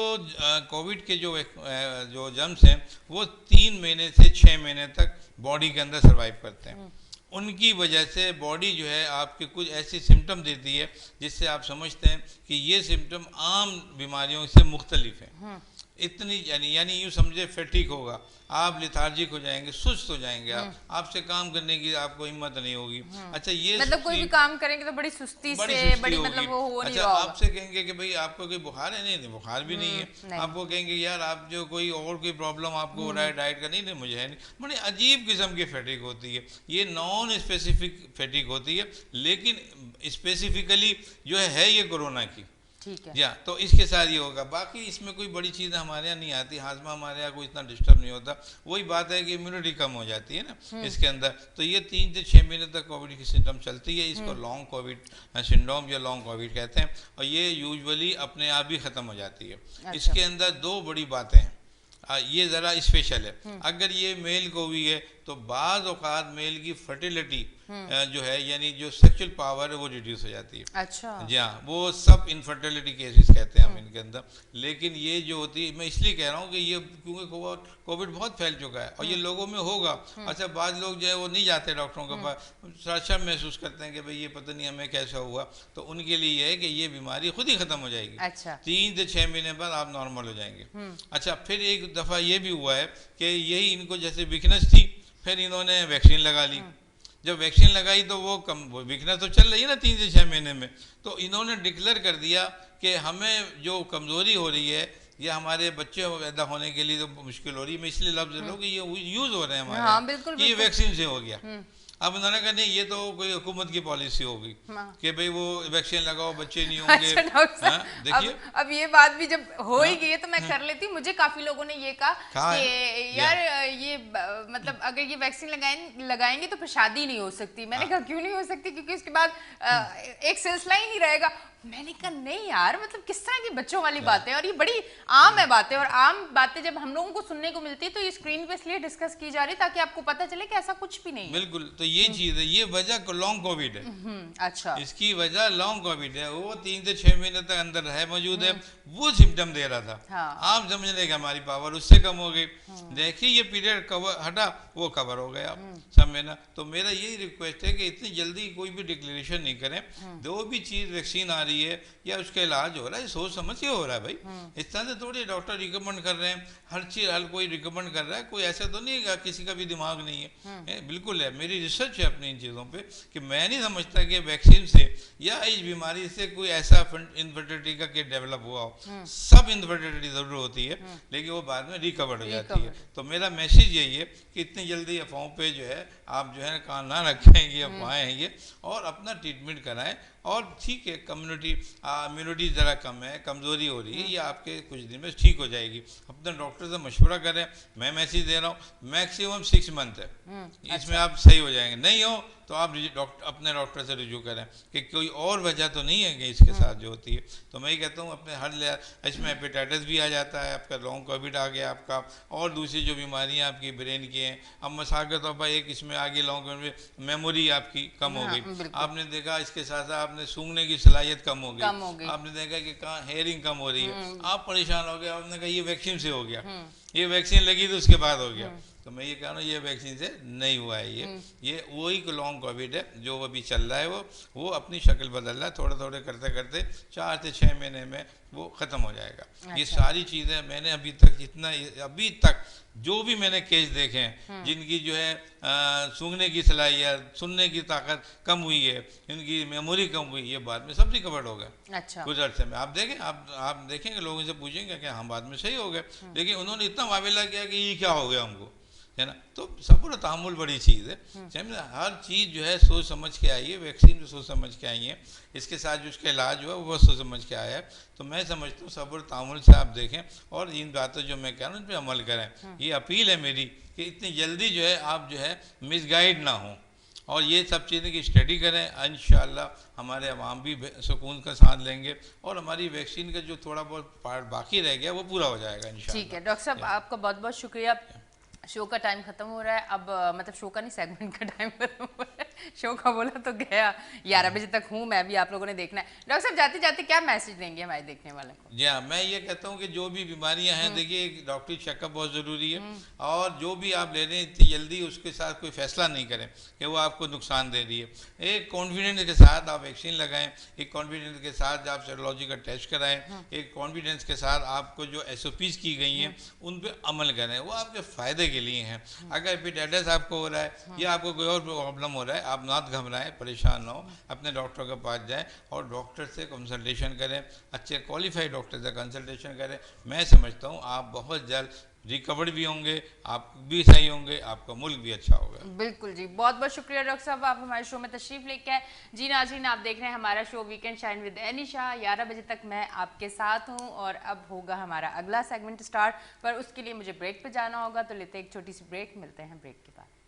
S2: कोविड के जो जर्म्स हैं वो 3 महीने से 6 महीने तक बॉडी के अंदर सर्वाइव करते हैं। उनकी वजह से बॉडी जो है आपके कुछ ऐसे सिम्टम देती है जिससे आप समझते हैं कि ये सिम्टम आम बीमारियों से मुख्तलिफ है। इतनी यानी यूँ समझे फैटिक होगा, आप लेथार्जिक हो जाएंगे, सुस्त हो जाएंगे, आपसे काम करने की आपको हिम्मत नहीं होगी। अच्छा ये
S1: मतलब कोई भी काम करेंगे तो बड़ी सुस्ती
S2: बड़ी
S1: से,
S2: सुस्ती
S1: बड़ी
S2: होगी।
S1: मतलब वो हो नहीं
S2: अच्छा
S1: रहा होगा।
S2: आपसे कहेंगे कि भाई आपको कोई बुखार है, नहीं नहीं बुखार भी नहीं है।
S1: नहीं।
S2: आपको कहेंगे यार आप जो कोई और कोई प्रॉब्लम आपको हो रहा है डाइट का, नहीं नहीं मुझे है नहीं। बड़ी अजीब किस्म की फैटिक होती है, ये नॉन स्पेसिफिक फैटिक होती है, लेकिन स्पेसिफिकली जो है ये कोरोना की।
S1: ठीक है।
S2: या तो इसके साथ ये होगा, बाकी इसमें कोई बड़ी चीज़ें हमारे यहाँ नहीं आती, हाजमा हमारे यहाँ कोई इतना डिस्टर्ब नहीं होता। वही बात है कि इम्यूनिटी कम हो जाती है ना इसके अंदर। तो ये 3 से 6 महीने तक कोविड की सिम्टम चलती है, इसको लॉन्ग कोविड सिंड्रोम या लॉन्ग कोविड कहते हैं, और ये यूजुअली अपने आप ही ख़त्म हो जाती है।
S1: अच्छा।
S2: इसके अंदर 2 बड़ी बातें हैं, ये ज़रा स्पेशल है। अगर ये मेल को हुई है तो बाज़ औक़ात मेल की फर्टिलिटी जो है यानी जो सेक्सुअल पावर है वो रिड्यूस हो जाती है।
S1: अच्छा।
S2: जी हाँ, वो सब इनफर्टिलिटी केसेस कहते हैं हम इनके अंदर। लेकिन ये जो होती है, मैं इसलिए कह रहा हूँ कि ये क्योंकि कोविड बहुत फैल चुका है और ये लोगों में होगा। अच्छा बाद लोग जो है वो नहीं जाते डॉक्टरों के पास, शर्म महसूस करते हैं कि भाई ये पता नहीं हमें कैसा हुआ, तो उनके लिए ये है कि ये बीमारी खुद ही ख़त्म हो जाएगी।
S1: अच्छा।
S2: 3 से 6 महीने बाद आप नॉर्मल हो जाएंगे। अच्छा फिर एक दफ़ा ये भी हुआ है कि यही इनको जैसे वीकनेस थी, फिर इन्होंने वैक्सीन लगा ली। जब वैक्सीन लगाई तो वो वीकनेस तो चल रही है ना 3 से 6 महीने में, तो इन्होंने डिक्लेयर कर दिया कि हमें जो कमज़ोरी हो रही है या हमारे बच्चे पैदा होने के लिए जो मुश्किल हो रही है, मैं इसलिए लफ्ज़ लूँ कि ये यूज़ हो रहे हैं हमारे
S1: हाँ, बिल्कुल,
S2: ये वैक्सीन से हो गया। अब उन्होंने कहा नहीं ये तो कोई हुकूमत की पॉलिसी होगी कि भाई वो वैक्सीन लगाओ बच्चे नहीं होंगे।
S1: अच्छा डॉक्टर साहब,
S2: देखिए
S1: अब ये बात भी जब हो ही गई है तो मैं कर लेती हूँ। मुझे काफी लोगों ने ये कहा कि यार ये मतलब अगर ये वैक्सीन लगाएंगे तो फिर शादी नहीं हो सकती। मैंने कहा क्यों नहीं हो सकती, क्योंकि उसके बाद एक सिलसिला ही नहीं रहेगा। मैंने कहा नहीं यार, मतलब किस तरह की बच्चों वाली बातें, और ये बड़ी आम है बातें, और आम बातें जब हम लोगों को सुनने को मिलती है तो ये स्क्रीन पे इसलिए डिस्कस की जा रही है ताकि आपको पता चले कि ऐसा कुछ भी नहीं है।
S2: बिल्कुल, तो ये चीज़ है, ये वजह लॉन्ग कोविड है।
S1: अच्छा।
S2: इसकी वजह लॉन्ग कोविड है, वो 3 से 6 महीने तक अंदर है मौजूद है, वो सिम्टम दे रहा था।
S1: हाँ।
S2: आप समझ लें कि हमारी पावर उससे कम हो गई। देखिए ये पीरियड कवर हटा, वो कवर हो गया सब में ना। तो मेरा यही रिक्वेस्ट है कि इतनी जल्दी कोई भी डिक्लेरेशन नहीं करें। जो भी चीज़ वैक्सीन आ रही है या उसका इलाज हो रहा है, सोच समझ के हो रहा है भाई। इस तरह से थोड़ी डॉक्टर रिकमेंड कर रहे हैं, हर चीज़ हर कोई रिकमेंड कर रहा है, कोई ऐसा तो नहीं है किसी का भी दिमाग नहीं है। बिल्कुल है, मेरी रिसर्च है अपनी इन चीज़ों पे कि मैं नहीं समझता कि वैक्सीन से या इस बीमारी से कोई ऐसा इनफर्टिलिटी का केस डेवलप हुआ हो। सब इनफर्टिलिटी ज़रूर होती है लेकिन वो बाद में रिकवर हो जाती है। तो मेरा मैसेज यही है कि इतनी जल्दी अफवाहों पे जो है आप जो है कान ना रखें, ये अफवाहें हैं ये, और अपना ट्रीटमेंट कराएं। और ठीक है इम्यूनिटी ज़रा कम है, कमज़ोरी हो रही है, ये आपके कुछ दिन में ठीक हो जाएगी। अपने डॉक्टर से मशवरा करें। मैं मैसेज दे रहा हूँ मैक्सिमम 6 मंथ है, इसमें आप सही हो जाएंगे। नहीं हो तो आप अपने डॉक्टर से रिव्यू करें कि कोई और वजह तो नहीं है कि इसके साथ जो होती है। तो मैं ये कहता हूँ अपने हर इसमें हेपेटाइटिस भी आ जाता है, आपका लॉन्ग कोविड आ गया आपका, और दूसरी जो बीमारियाँ आपकी ब्रेन की हैं। अब मिसाल के तौर पर एक इसमें आ गई लॉन्ग कोविड, मेमोरी आपकी कम हो गई। आपने देखा इसके साथ साथ आपने सूंघने की सलाहियत कम हो गई। आपने देखा कि कहाँ हेयरिंग कम हो रही है, आप परेशान हो गए। आपने कहा ये वैक्सीन से हो गया, ये वैक्सीन लगी तो उसके बाद हो गया। तो मैं ये कह रहा हूँ ये वैक्सीन से नहीं हुआ है, ये वही लॉन्ग कोविड है जो अभी चल रहा है। वो अपनी शक्ल बदल रहा है, थोड़े थोड़े करते करते 4 से 6 महीने में वो ख़त्म हो जाएगा। अच्छा। ये सारी चीज़ें मैंने अभी तक जो भी मैंने केस देखे हैं जिनकी जो है सूंघने की सलाहियत, सुनने की ताकत कम हुई है, इनकी मेमोरी कम हुई, ये बाद में सब रिकवर्ड हो गए।
S1: अच्छा।
S2: कुछ अर्से में आप देखें, आप देखेंगे, लोगों से पूछेंगे कि हम बाद में सही हो गए। लेकिन उन्होंने इतना वावेला किया कि ये क्या हो गया हमको, है ना। तो सब्र तहम्मुल बड़ी चीज़ है। समझे, हर चीज़ जो है सोच समझ के आई है, वैक्सीन भी सोच समझ के आई है, इसके साथ जो उसका इलाज हुआ वो सोच समझ के आया है। तो मैं समझता हूँ सब्र तहम्मुल से आप देखें और इन बातों जो मैं कह रहा हूँ उन पर अमल करें। ये अपील है मेरी कि इतनी जल्दी जो है आप जो है मिसगाइड ना हों और ये सब चीज़ें की स्टडी करें। इंशाअल्लाह हमारे अवाम भी सुकून का साथ लेंगे और हमारी वैक्सीन का जो थोड़ा बहुत पार्ट बाकी रह गया वो पूरा हो जाएगा इंशाअल्लाह।
S1: ठीक है डॉक्टर साहब, आपका बहुत बहुत शुक्रिया। शो का टाइम खत्म हो रहा है अब, मतलब शो का नहीं, सेगमेंट का टाइम खत्म हो रहा है। शो का बोला तो गया, 11 बजे तक हूँ मैं भी, आप लोगों ने देखना है। डॉक्टर साहब जाते जाते क्या मैसेज देंगे हमारे देखने वाले को?
S2: जी हाँ, मैं ये कहता हूँ कि जो भी बीमारियां हैं, देखिए डॉक्टरी चेकअप बहुत ज़रूरी है, और जो भी आप ले रहे हैं इतनी जल्दी उसके साथ कोई फैसला नहीं करें कि वो आपको नुकसान दे रही है। एक कॉन्फिडेंस के साथ आप वैक्सीन लगाएं, एक कॉन्फिडेंस के साथ आप सेरोलॉजी का टेस्ट कराएं, एक कॉन्फिडेंस के साथ आपको जो SOPs की गई हैं उन पर अमल करें, वो आपके फ़ायदे के लिए हैं। अगर एपिडाइटिस आपको हो रहा है या आपको कोई और प्रॉब्लम हो रहा है, आप ना घबराएं, परेशान ना हो, अपने डॉक्टर के पास जाएं और डॉक्टर से कंसल्टेशन करें, अच्छे क्वालिफाइड डॉक्टर से कंसल्टेशन करें। मैं समझता हूँ आप बहुत जल्द रिकवर्ड भी होंगे, आप भी सही होंगे, आपका मुल्क भी अच्छा होगा।
S1: बिल्कुल जी, बहुत बहुत शुक्रिया डॉक्टर साहब, आप हमारे शो में तशरीफ लेके आए। जी नाज़रीन, आप देख रहे हैं हमारा show weekend shine with Anisha. 11 बजे तक मैं आपके साथ हूं और अब होगा हमारा अगला सेगमेंट स्टार्ट, पर उसके लिए मुझे ब्रेक पे जाना होगा, तो लेते एक छोटी सी ब्रेक, मिलते हैं ब्रेक के बाद।